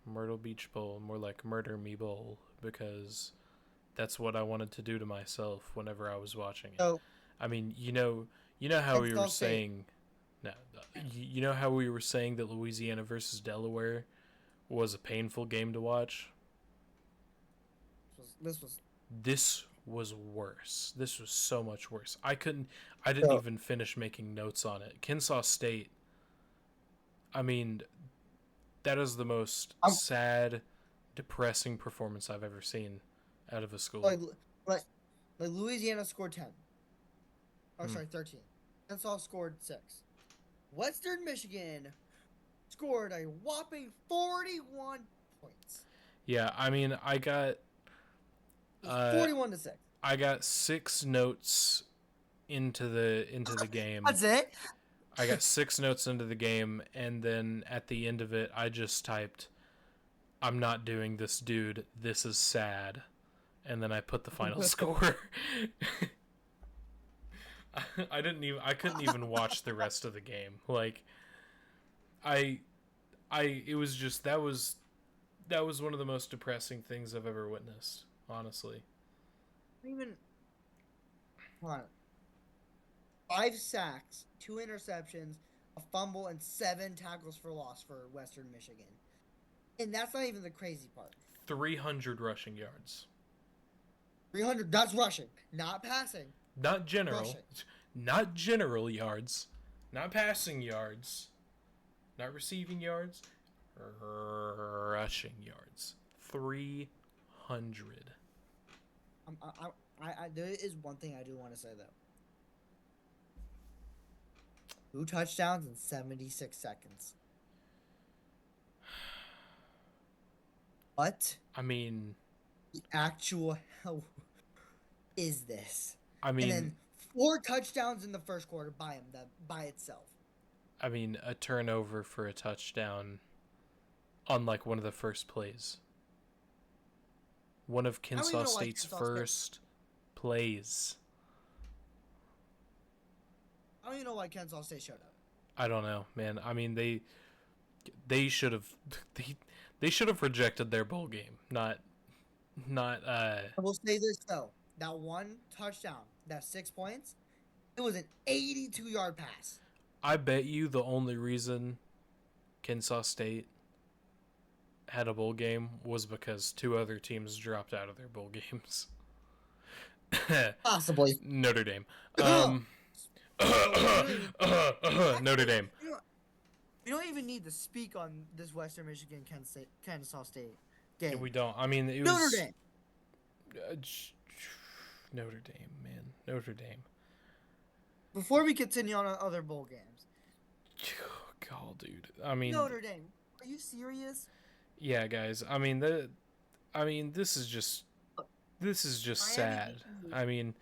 Myrtle Beach Bowl, more like Murder Me Bowl, because that's what I wanted to do to myself whenever I was watching it. So I mean, you know how we were Kennesaw State saying, no, you know how we were saying that Louisiana versus Delaware was a painful game to watch. this was This was worse. This was so much worse. I didn't so even finish making notes on it. Kennesaw State. I mean, that is the most I'm sad, depressing performance I've ever seen out of a school. like like like Louisiana scored 10. Or Hmm. sorry, 13. Kennesaw scored 6. Western Michigan scored a whopping 41 points. Yeah, I mean, It was uh, 41 to 6. I got 6 notes into the game. That's it. I got 6 notes into the game, and then at the end of it, I just typed, "I'm not doing this, dude. This is sad." And then I put the final score. I couldn't even watch the rest of the game. Like I it was just that was one of the most depressing things I've ever witnessed, honestly. Even hold on, 5 sacks, 2 interceptions, a fumble, and 7 tackles for loss for Western Michigan. And that's not even the crazy part. 300 rushing yards. 300. That's rushing, not passing. Not general. Rushing. Not general yards. Not passing yards. Not receiving yards. Rushing yards. 300. There is one thing I do want to say though. 2 touchdowns in 76 seconds. What I mean, the actual hell is this? I And mean, then 4 touchdowns in the first quarter by itself. a turnover for a touchdown on like one of the first plays. One of I don't even Kennesaw know why State's Kennesaw State- first plays. I don't even know why Kennesaw State showed up. I don't know, man. I mean, they should have they should have rejected their bowl game. Not I will say this though: that 1 touchdown, that 6 points, it was an 82-yard pass. I bet you the only reason Kennesaw State had a bowl game was because 2 other teams dropped out of their bowl games. Possibly. Notre Dame. Notre Dame. We don't even need to speak on this Western Michigan Kennesaw State game. We don't. I mean, it Notre was Dame. Notre Dame, man. Notre Dame. Before we continue on other bowl games, God, dude. I mean, Notre Dame. Are you serious? yeah, guys. I mean, this is just Miami sad. beat you. I mean,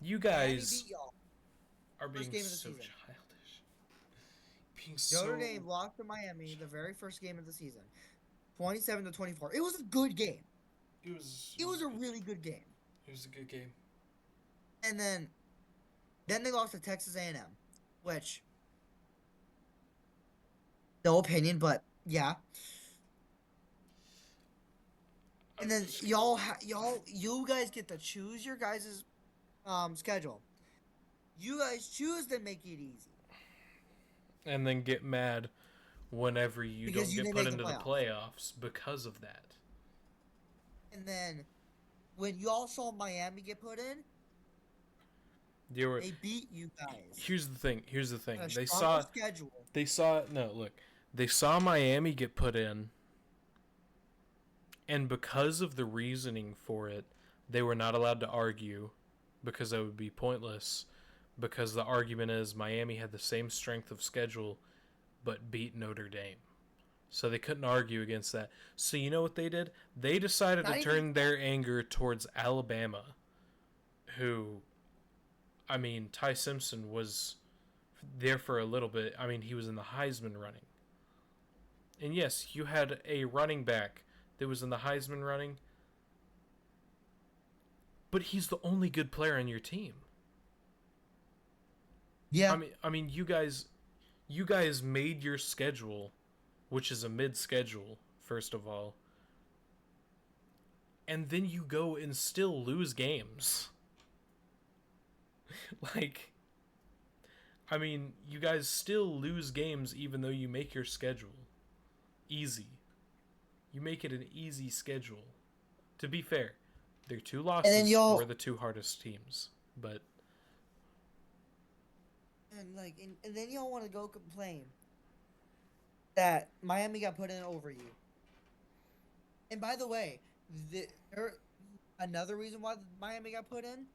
you Miami guys beat y'all. are First being game of the so season. childish. Being so Notre Dame lost to Miami the very first game of the season, 27-24. It was a good game. It was a really good game. It was a good game. And then they lost to Texas A&M, which no opinion, but yeah. And then you guys get to choose your guys' schedule. You guys choose to make it easy. And then get mad whenever you Because don't you get didn't put make into the the playoffs because of that. And then when y'all saw Miami get put in, They they beat you guys. Here's the thing. A They stronger schedule. They saw Miami get put in, and because of the reasoning for it, they were not allowed to argue because that would be pointless. Because the argument is Miami had the same strength of schedule, but beat Notre Dame. So they couldn't argue against that. So you know what they did? They decided to turn their anger towards Alabama, who, I mean, Ty Simpson was there for a little bit. I mean, he was in the Heisman running. And yes, you had a running back that was in the Heisman running, but he's the only good player on your team. Yeah. I mean, you guys made your schedule, which is a mid-schedule, first of all, and then you go and still lose games. Like, I mean, you guys still lose games even though you make your schedule easy. You make it an easy schedule. To be fair, their 2 losses were the 2 hardest teams, but... And then y'all want to go complain that Miami got put in over you. And by the way, another reason why Miami got put in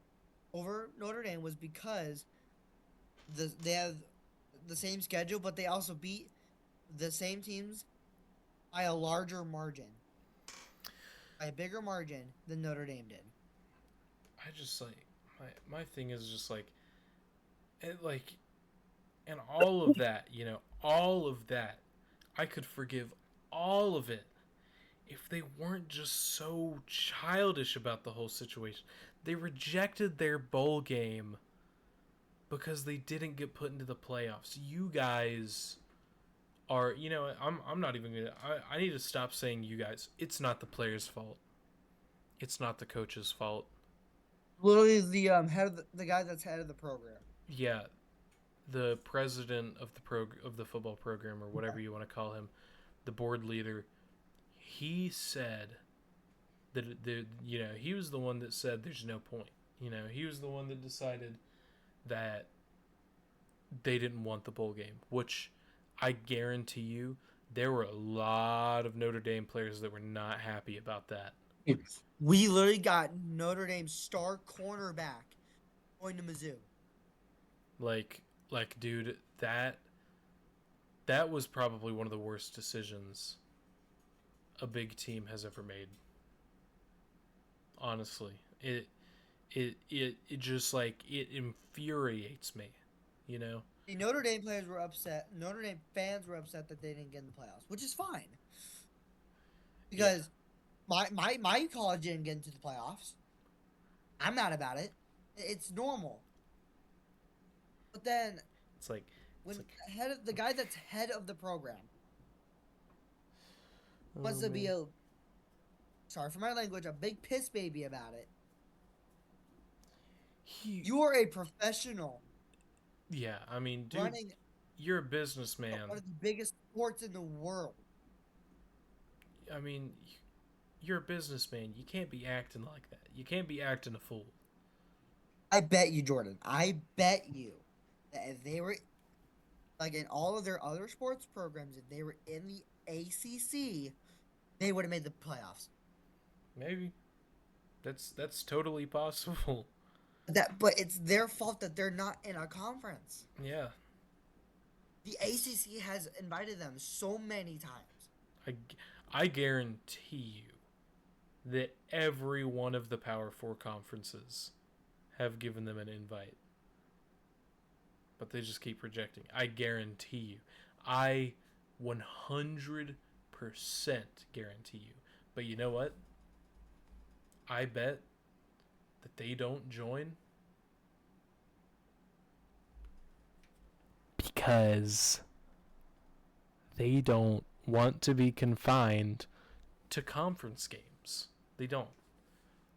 over Notre Dame was because they have the same schedule, but they also beat the same teams by a larger margin, by a bigger margin than Notre Dame did. I just my thing is just and all of that, all of that, I could forgive all of it if they weren't just so childish about the whole situation. They rejected their bowl game because they didn't get put into the playoffs. You guys are, I'm not even gonna. I need to stop saying you guys. It's not the players' fault. It's not the coach's fault. Literally, head of the guy that's head of the program. Yeah, the president of the football program, or whatever you want to call him, the board leader. He said that he was the one that said there's no point. He was the one that decided that they didn't want the bowl game, which I guarantee you there were a lot of Notre Dame players that were not happy about that. We literally got Notre Dame's star cornerback going to Mizzou. Like, dude, that was probably one of the worst decisions a big team has ever made. Honestly, it just like it infuriates me, you know. The Notre Dame players were upset. Notre Dame fans were upset that they didn't get in the playoffs, which is fine Yeah, because my college didn't get into the playoffs. I'm not about it. It's normal. But then it's like it's when like the guy that's head of the program wants oh to be man, a, sorry for my language, a big piss baby about it. he You are a professional yeah. I mean, dude, running you're a businessman. one of the biggest sports in the world. I mean, you're a businessman. You can't be acting like that. You can't be acting a fool. I bet you, Jordan. I bet you that if they were like in all of their other sports programs, if they were in the ACC, they would have made the playoffs. Maybe that's totally possible. But it's their fault that they're not in a conference. Yeah, The ACC has invited them so many times. I I guarantee you that every one of the Power Four conferences have given them an invite, but they just keep rejecting. I guarantee you. I 100% guarantee you. But you know what? I bet that they don't join because they don't want to be confined to conference games. They don't.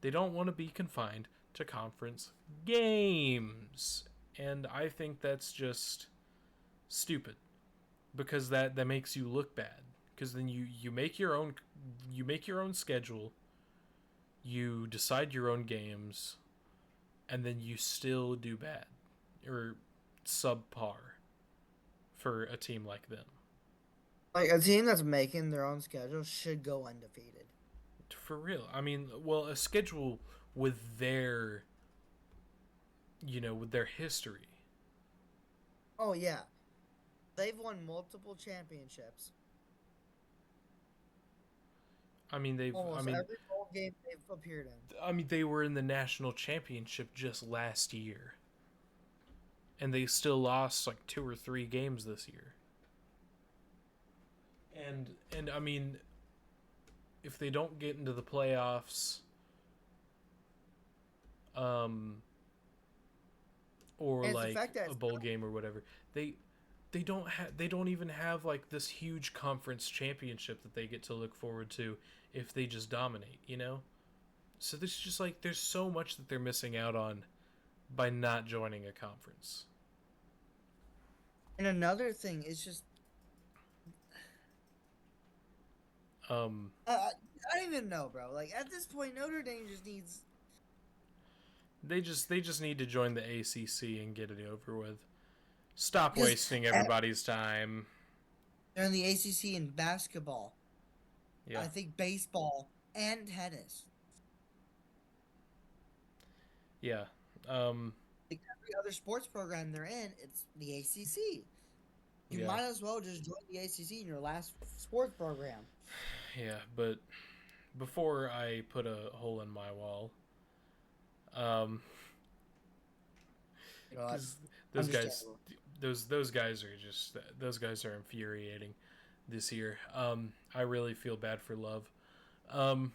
They don't want to be confined to conference games. And I think that's just stupid because that makes you look bad because then you make your own schedule, you decide your own games, and then you still do bad or subpar for a team like them. Like a team that's making their own schedule should go undefeated. For real. I mean, well, a schedule with their with their history. Oh yeah, they've won multiple championships. I mean, Almost every bowl game they've appeared in. they were in the national championship just last year. And they still lost like 2 or 3 games this year. And I mean, if they don't get into the playoffs, or And it's the like fact that a bowl game or whatever, they don't even have like this huge conference championship that they get to look forward to if they just dominate. So there's just like there's so much that they're missing out on by not joining a conference. and another thing is just Um, I don't even know, bro. Like at this point, Notre Dame just needs. they just need to join the ACC and get it over with. Stop Because wasting everybody's time. they're in the ACC in basketball, Yeah, I think baseball and tennis. yeah. Like every other sports program they're in, it's the ACC. You Yeah, might as well just join the ACC in your last sports program. yeah. But before I put a hole in my wall, You know, because those guys, understandable. those guys are infuriating this year. I really feel bad for Love. Um,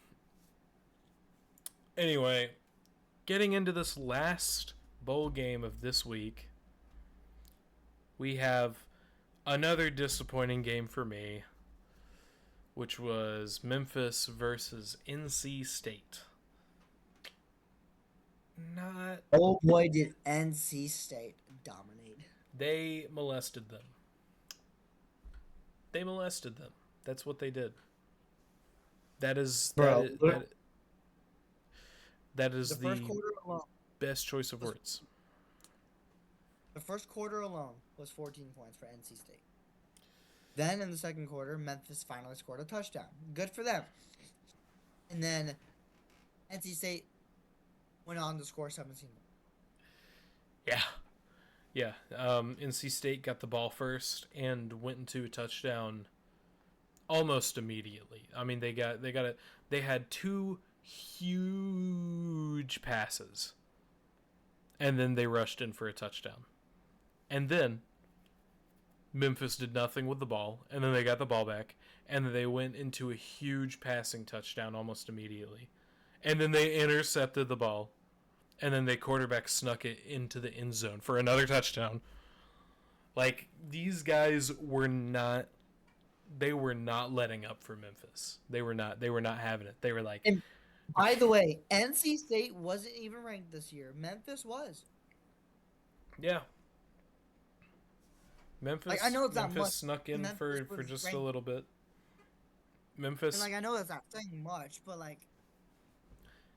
anyway, getting into this last bowl game of this week, we have Another disappointing game for me, which was Memphis versus NC State. Not. Oh boy, did NC State dominate. They molested them. They molested them. That's what they did. That is that Bro, is that that the is first the quarter alone best choice of was words. the first quarter alone was 14 points for NC State. Then in the second quarter, Memphis finally scored a touchdown. Good for them. And then NC State went on to score 17 more. Yeah. Yeah. NC State got the ball first and went into a touchdown almost immediately. I mean, they had two huge passes, and then they rushed in for a touchdown. And then Memphis did nothing with the ball, and then they got the ball back, and then they went into a huge passing touchdown almost immediately. And then they intercepted the ball, and then they quarterback snuck it into the end zone for another touchdown. Like, these guys were not letting up for Memphis. They were not having it. They were like, And by the way, NC State wasn't even ranked this year. Memphis was. yeah. Memphis, I know it's not much. snuck in Memphis for was just ranked, a little bit. Memphis, and I know that's not saying much, but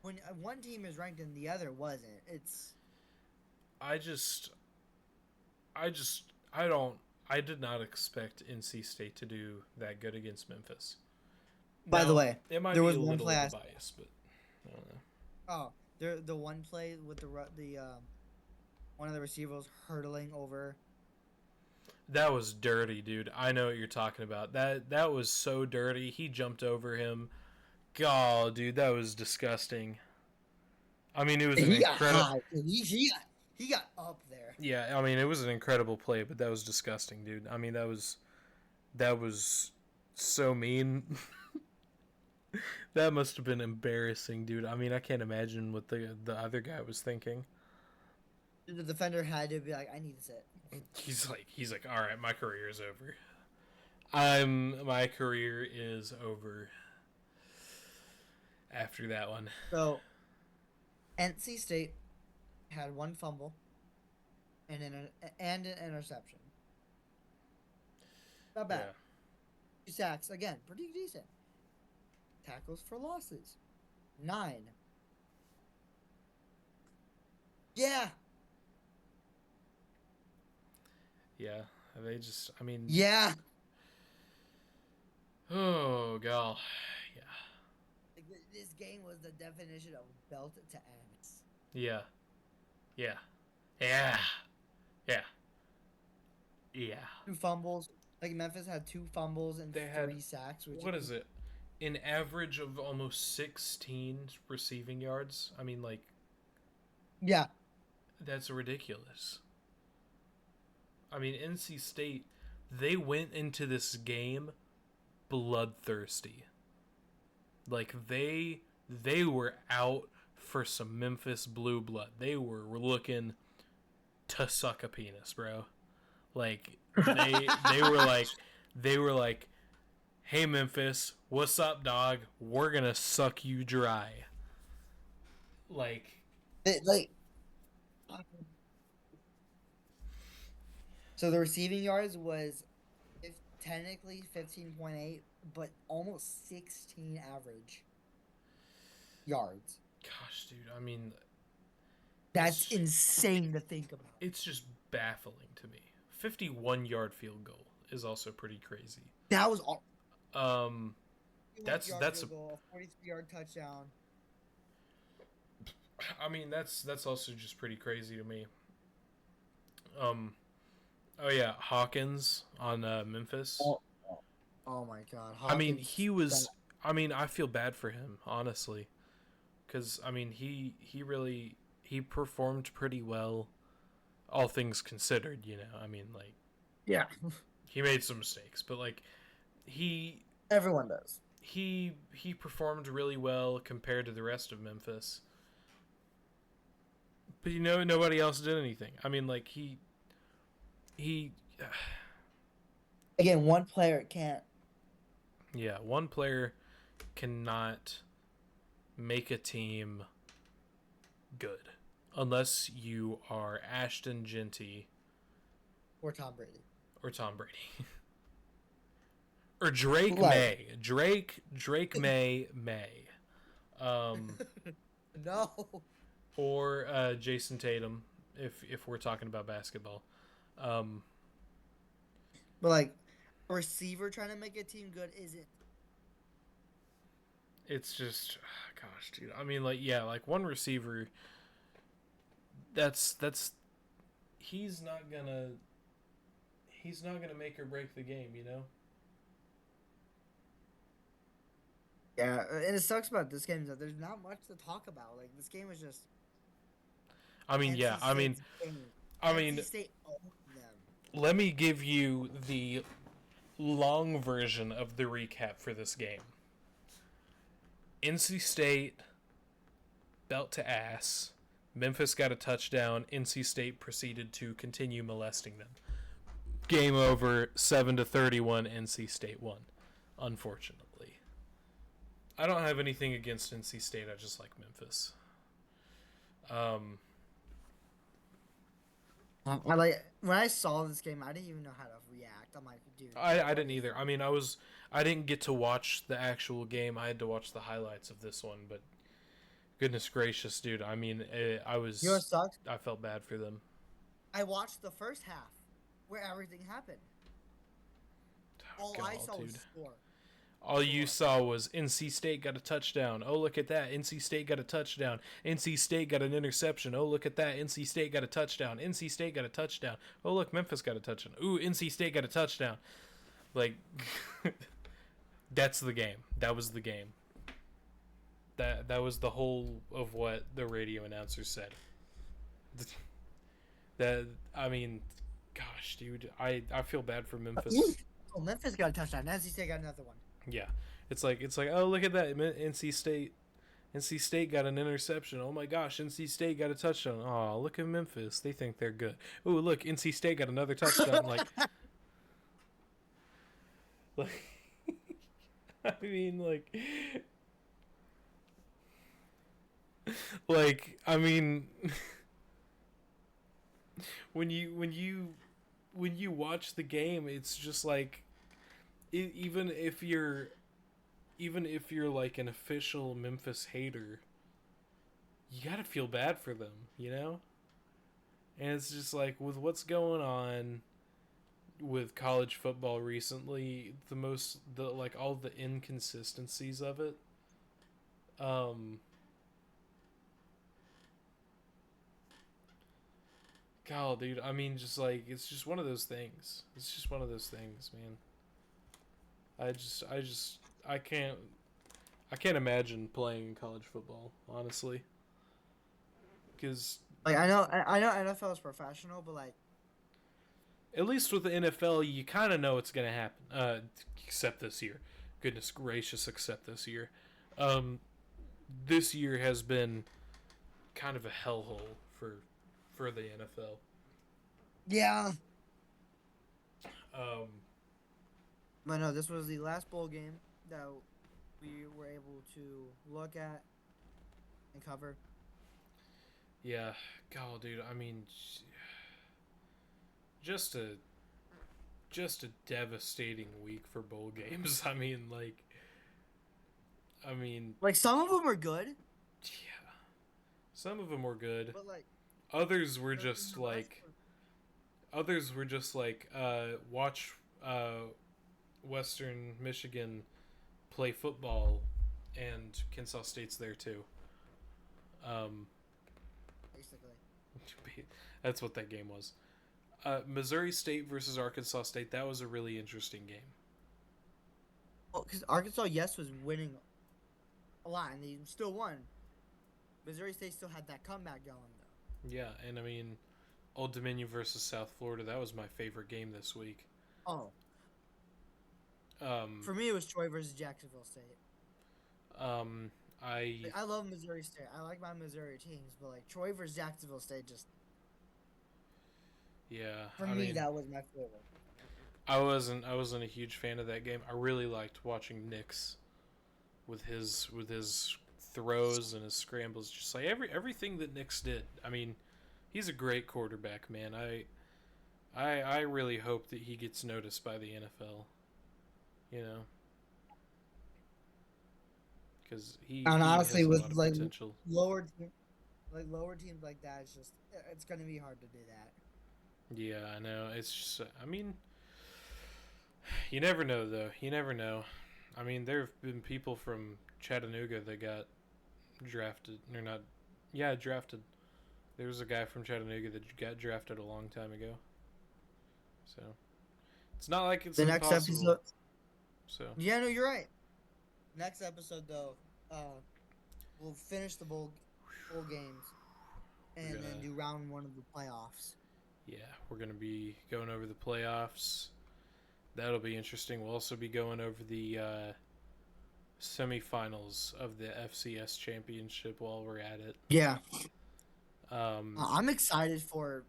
when one team is ranked and the other wasn't, it's I just, I don't, I did not expect NC State to do that good against Memphis. By the way, it might there be was a one little play of a bias, but I don't know. the one play with the one of the receivers hurtling over. That was dirty, dude. I know what you're talking about. That was so dirty. He jumped over him. God, dude, that was disgusting. I mean, it was an He got incredible. high. He got up there. Yeah, I mean, it was an incredible play, but that was disgusting, dude. I mean, that was so mean. That must have been embarrassing, dude. I mean, I can't imagine what the other guy was thinking. The defender had to be like, "I need to sit." He's like, all right, my career is over. My career is over. After that one. So, NC State had one fumble and an interception. Not bad. Yeah. 2 sacks again, pretty decent. Tackles for losses, 9. Yeah. Yeah. They just, I mean. Yeah. Oh, God. Yeah. This game was the definition of belt to ass. Yeah. Yeah. Yeah. Yeah. Yeah. 2 fumbles. Like Memphis had 2 fumbles and They had 3 sacks. What is it? An average of almost 16 receiving yards? I mean, like. Yeah. That's ridiculous. I mean, NC State, they went into this game bloodthirsty. Like, they were out for some Memphis blue blood. They were looking to suck a penis, bro. Like, they were like, hey Memphis, what's up, dog? We're gonna suck you dry. Like, so the receiving yards was technically 15.8, but almost 16 average yards. gosh, dude, I mean, That's insane to think about. it's just baffling to me. 51-yard field goal is also pretty crazy. That was all. That's a 43-yard touchdown. I mean, that's also just pretty crazy to me. Oh yeah, Hawkins on Memphis. Oh my God. I mean, he was. I mean, I feel bad for him, honestly, because I mean, he performed pretty well, all things considered. You know, I mean, like, yeah, he made some mistakes, but like, everyone does. He performed really well compared to the rest of Memphis. But you know, nobody else did anything. I mean, like he Again, one player can't. Yeah, one player cannot make a team good unless you are Ashton Genty Or Tom Brady. or Tom Brady or Drake Like May. Drake May. Um, no. or Jason Tatum if we're talking about basketball. Um, But like a receiver trying to make a team good isn't. it's just gosh, dude. I mean, like yeah, like one receiver. That's he's not gonna he's not gonna make or break the game. You know. Yeah, and it sucks about this game is that there's not much to talk about. Like this game was just I mean, yeah. NC State's game. I NC mean, State owned them. let me give you the long version of the recap for this game. NC State belt to ass. Memphis got a touchdown. NC State proceeded to continue molesting them. Game over. 7-31. NC State won. Unfortunately, I don't have anything against NC State. I just like Memphis. I like when I saw this game, I didn't even know how to react. I'm like, dude, I didn't either. I mean, I didn't get to watch the actual game. I had to watch the highlights of this one, but goodness gracious, dude. I mean, you know what sucks? I felt bad for them. I watched the first half where everything happened. Oh, All God, I saw was dude. score. All you saw was NC State got a touchdown. Oh, look at that. NC State got a touchdown. NC State got an interception. Oh, look at that. NC State got a touchdown. NC State got a touchdown. Oh, look, Memphis got a touchdown. Ooh, NC State got a touchdown. Like, that's the game. That was the game. That was the whole of what the radio announcer said. That I mean, gosh, dude, I feel bad for Memphis. Oh, Memphis got a touchdown. NC State got another one. Yeah, it's like oh look at that NC State got an interception. Oh my gosh, NC State got a touchdown. Oh look at Memphis, they think they're good. Oh look, NC State got another touchdown. Like I mean I mean when you watch the game, it's just like even if you're like an official Memphis hater, you gotta feel bad for them, you know? And it's just like with what's going on with college football recently, the like all the inconsistencies of it. Um God, dude, I mean just like it's just one of those things. It's just one of those things, man. I can't imagine playing college football, honestly. Because Like I know NFL is professional, but like at least with the NFL, you kind of know what's gonna happen. Except this year, goodness gracious, except this year. Um, this year has been kind of a hellhole for the NFL. yeah. Um, But no, this was the last bowl game that we were able to look at and cover. yeah, God, dude. I mean, just a just a devastating week for bowl games. I mean, Like some of them are good, yeah, some of them were good. but like Others were the just rest like were- watch Western Michigan play football, and Kansas State's there too. Um, basically. that's what that game was. Missouri State versus Arkansas State. That was a really interesting game. Well, because Arkansas, yes, was winning a lot, and they still won. Missouri State still had that comeback going though. Yeah, and I mean, Old Dominion versus South Florida. That was my favorite game this week. Oh, Um, for me, it was Troy versus Jacksonville State. I Like, I love Missouri State. I like my Missouri teams, but like Troy versus Jacksonville State, just yeah. for I me, mean, that was my favorite. I wasn't a huge fan of that game. I really liked watching Nick's with his throws and his scrambles, just like everything that Nick's did. I mean, he's a great quarterback, man. I really hope that he gets noticed by the NFL. You know, because he And he honestly, has a with lot of like potential. lower team, like lower teams like that, it's gonna be hard to do that. Yeah, I know. It's just, I mean, you never know though. You never know. I mean, there have been people from Chattanooga that got drafted. Or not. Yeah, drafted. There was a guy from Chattanooga that got drafted a long time ago. So it's not like it's The next impossible. episode, So yeah, no, you're right. Next episode though, we'll finish the bowl games we're and then gonna do round one of the playoffs. yeah, we're gonna be going over the playoffs. That'll be interesting. We'll also be going over the semifinals of the FCS championship while we're at it. Yeah, Um, I'm excited for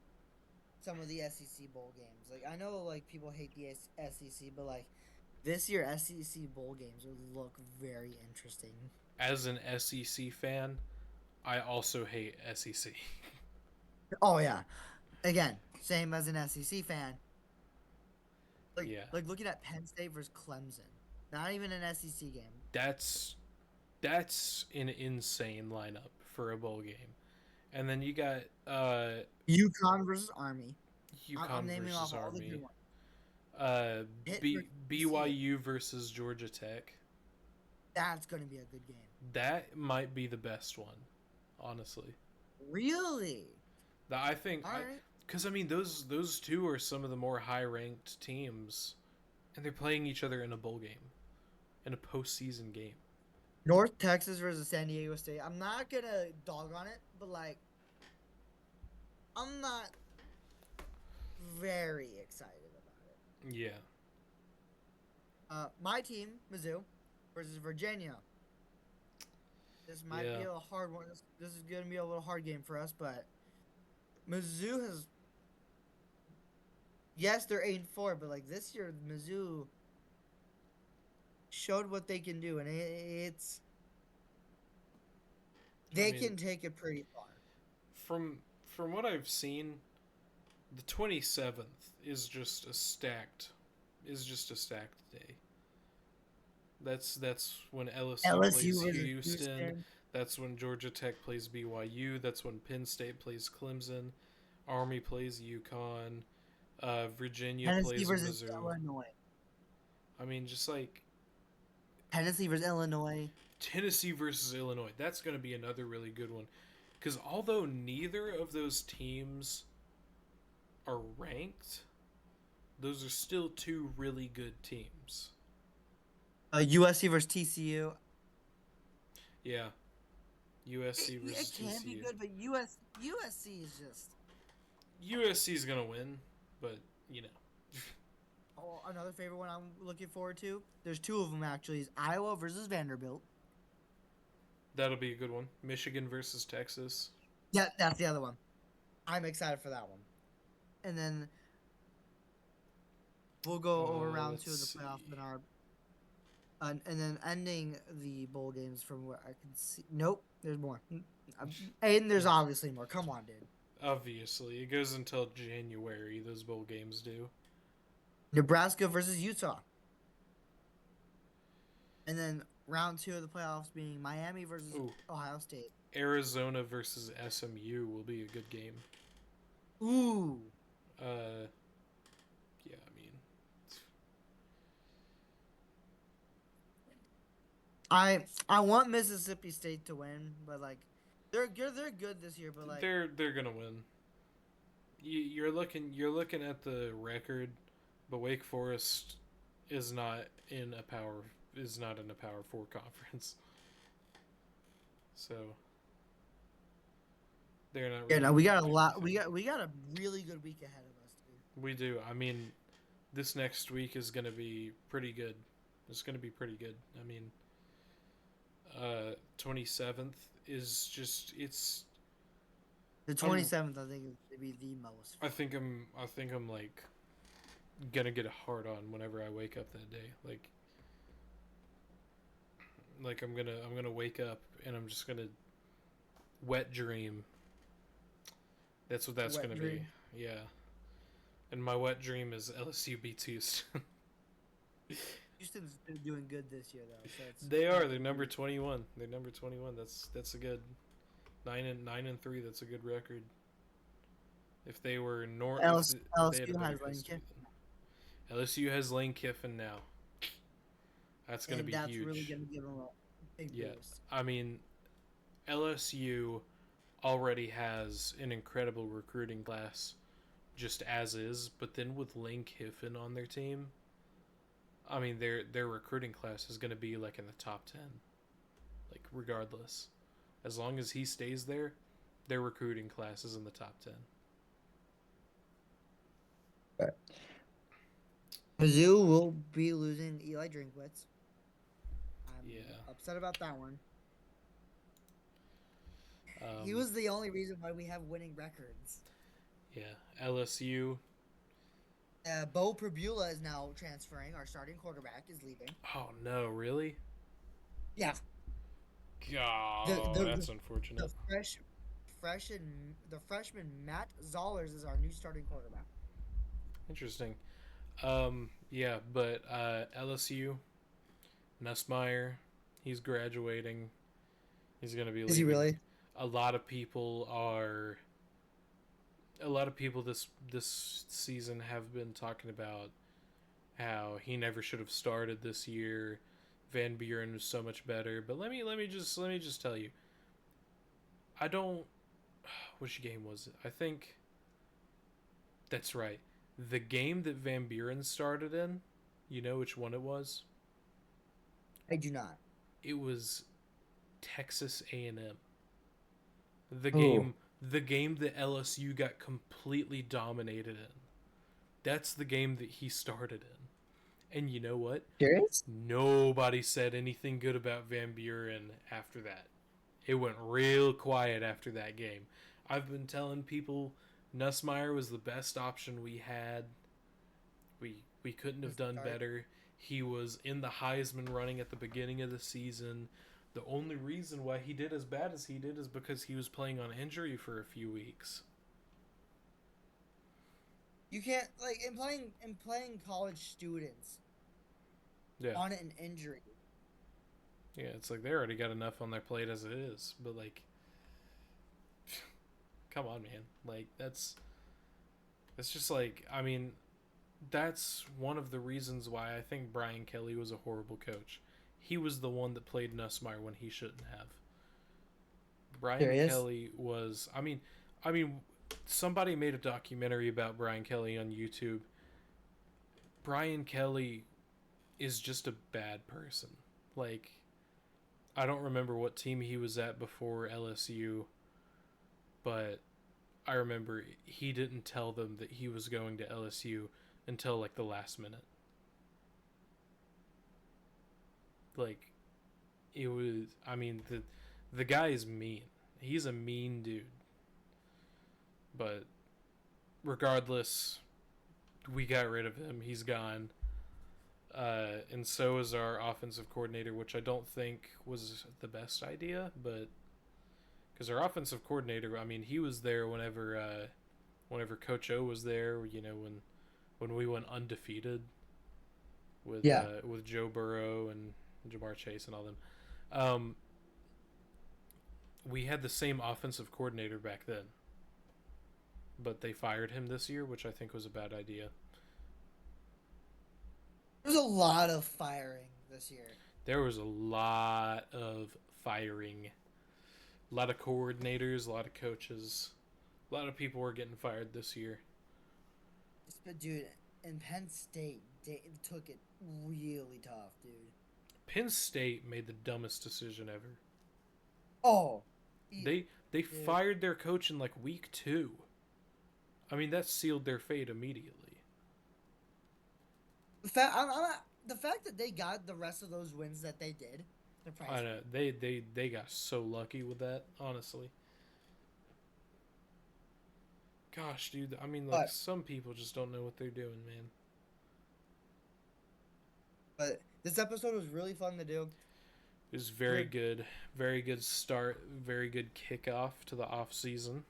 some of the SEC bowl games. Like I know like people hate the SEC, but like this year SEC bowl games would look very interesting. as an SEC fan, I also hate SEC. Oh yeah, again, same as an SEC fan. Like Yeah, like looking at Penn State versus Clemson, not even an SEC game. that's that's an insane lineup for a bowl game. And then you got UConn versus Army. I'm UConn naming versus off all the good Army, ones. Pitt versus TCU. BYU versus Georgia Tech. That's gonna be a good game. That might be the best one, honestly. Really? That I think, All right. because I mean those two are some of the more high ranked teams, and they're playing each other in a bowl game, in a postseason game. North Texas versus San Diego State. I'm not gonna dog on it, but like, I'm not very excited about it. Yeah, My team, Mizzou, versus Virginia. This might yeah. be a hard one. This is gonna be a little hard game for us, but Mizzou has. Yes, they're 8-4, but like this year, Mizzou showed what they can do, and it's I they mean, can take it pretty far. from what I've seen, the 27th is just a stacked day. That's when LSU plays LSU versus Houston. Houston, That's when Georgia Tech plays BYU. That's when Penn State plays Clemson. Army plays UConn. Virginia Tennessee plays versus Mizzou. Illinois, I mean, just like Tennessee versus Illinois. Tennessee versus Illinois. That's going to be another really good one. Because although neither of those teams are ranked, those are still two really good teams. USC versus TCU. Yeah. USC It versus can be TCU. good, but USC is just USC's going to win, but, you know. another favorite one I'm looking forward to. There's two of them actually. Is Iowa versus Vanderbilt. That'll be a good one. Michigan versus Texas. Yeah, that's the other one. I'm excited for that one. And then we'll go over round two of the Let's playoffs see. in our and then ending the bowl games from what I can see. Nope, there's more. And there's obviously more. Come on, dude. Obviously. It goes until January, those bowl games do. Nebraska versus Utah. And then round two of the playoffs being Miami versus Ooh. Ohio State. Arizona versus SMU will be a good game. Ooh. Yeah, I mean, I want Mississippi State to win, but like they're good this year, but like they're gonna win. You're looking at the record, but Wake Forest is not in a Power 4 conference, so they're not. yeah, Really no, we got a gonna lot. do anything. We got a really good week ahead of us, dude. We do. I mean, this next week is gonna be pretty good. It's gonna be pretty good. I mean, 27th is just it's. The 27th, I think, is to be the most. I think I'm like gonna get a hard on whenever I wake up that day. Like I'm gonna wake up and I'm just gonna wet dream. That's what that's Wet gonna be. dream. Yeah. And my wet dream is LSU beats Houston. Houston's been doing good this year though, so it's They are. They're nothing number new. 21. They're number 21. That's a good 9-3. That's a good record. If they were if they had a LSU better has Lane history, Kiffin, then LSU has Lane Kiffin now. That's gonna and be that's really huge. going to give them a big Yeah, boost. I mean LSU already has an incredible recruiting class just as is, but then with Lane Kiffin on their team, I mean their recruiting class is going to be like in the top 10, like regardless. As long as he stays there, their recruiting class is in the top 10. Right. Mizzou will be losing Eli Drinkwitz. I'm Yeah. upset about that one. He Um, was the only reason why we have winning records. yeah. LSU. Bo Prabula is now transferring. Our starting quarterback is leaving. Oh no, really? Yeah, the Oh, the the, that's the unfortunate. the freshman Matt Zollers is our new starting quarterback. Interesting. Yeah, but LSU, Nussmeyer, he's graduating. He's gonna be Is he leaving. really? A lot of people are. A lot of people this season have been talking about how he never should have started this year. Van Buren was so much better. But let me just tell you, I don't. Which game was it? I think that's right. The game that Van Buren started in, you know which one it was? I do not. It was Texas A&M. The Oh, game the game that LSU got completely dominated in. That's the game that he started in. And you know what? serious? Nobody said anything good about Van Buren after that. It went real quiet after that game. I've been telling people Nussmeyer was the best option we had. We couldn't have done Start. better. He was in the Heisman running at the beginning of the season. The only reason why he did as bad as he did is because he was playing on injury for a few weeks. You can't like in playing college students Yeah. on an injury. Yeah, it's like they already got enough on their plate as it is. But like come on, man. Like that's just like I mean, that's one of the reasons why I think Brian Kelly was a horrible coach. He was the one that played Nussmeyer when he shouldn't have. Brian Serious? Kelly was I mean somebody made a documentary about Brian Kelly on YouTube. Brian Kelly is just a bad person. Like I don't remember what team he was at before LSU, but I remember he didn't tell them that he was going to LSU until like the last minute. Like it was I mean the guy is mean. He's a mean dude. But regardless, we got rid of him. He's gone. And so is our offensive coordinator, which I don't think was the best idea, but because our offensive coordinator, I mean, he was there whenever Coach O was there. You know, when we went undefeated Yeah. with Joe Burrow and Jamar Chase and all them. Um, we had the same offensive coordinator back then, but they fired him this year, which I think was a bad idea. There's a lot of firing this year. There was a lot of firing, a lot of coordinators, a lot of coaches, a lot of people were getting fired this year. But dude, in Penn State, they took it really tough, dude. Penn State made the dumbest decision ever. Oh, They dude. fired their coach in like week 2. I mean, that sealed their fate immediately. The fact that they got the rest of those wins that they did I surprised know me. they got so lucky with that, honestly. Gosh, dude, I mean, like But some people just don't know what they're doing, man. But this episode was really fun to do. It was We're very good start, very good kickoff to the off season.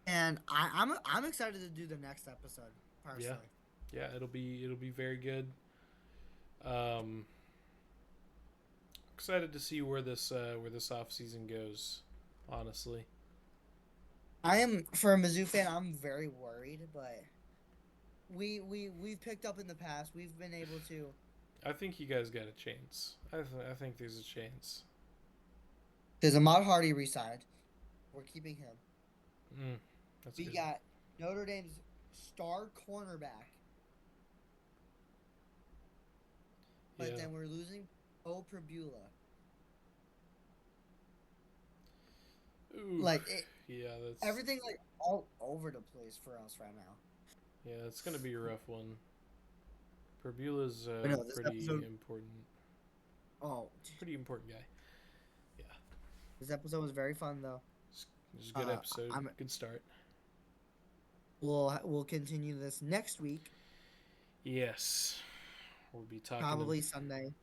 and I'm excited to do the next episode Yeah, personally. yeah, it'll be very good. Um, excited to see where this off season goes. Honestly, I am for a Mizzou fan. I'm very worried, but we've picked up in the past. We've been able to I think you guys got a chance. I think there's a chance. because Ahmad Hardy resigned. We're keeping him. Mm, that's We good. got Notre Dame's star cornerback, but Yeah. then we're losing O Prabula. Ooh. Like it, Yeah, that's everything like all over the place for us right now. yeah. It's gonna be a rough one. Perbula's But no, this pretty episode. important. Oh, Pretty important guy. Yeah. this episode was very fun though. It was a good episode. I'm Good start. we'll continue this next week, Yes. We'll be probably Sunday.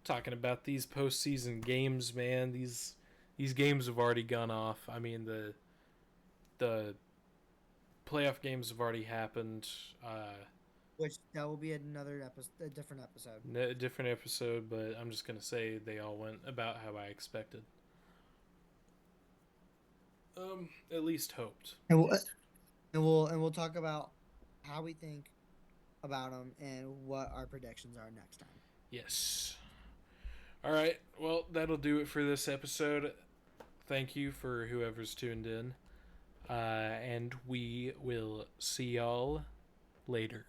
talking about these postseason games, man. These games have already gone off. I mean the playoff games have already happened. Which that will be another episode, a different episode. A different episode, but I'm just gonna say they all went about how I expected. At least hoped. And we'll talk about how we think about them and what our predictions are next time. Yes. All right. Well, that'll do it for this episode. Thank you for whoever's tuned in. And we will see y'all later.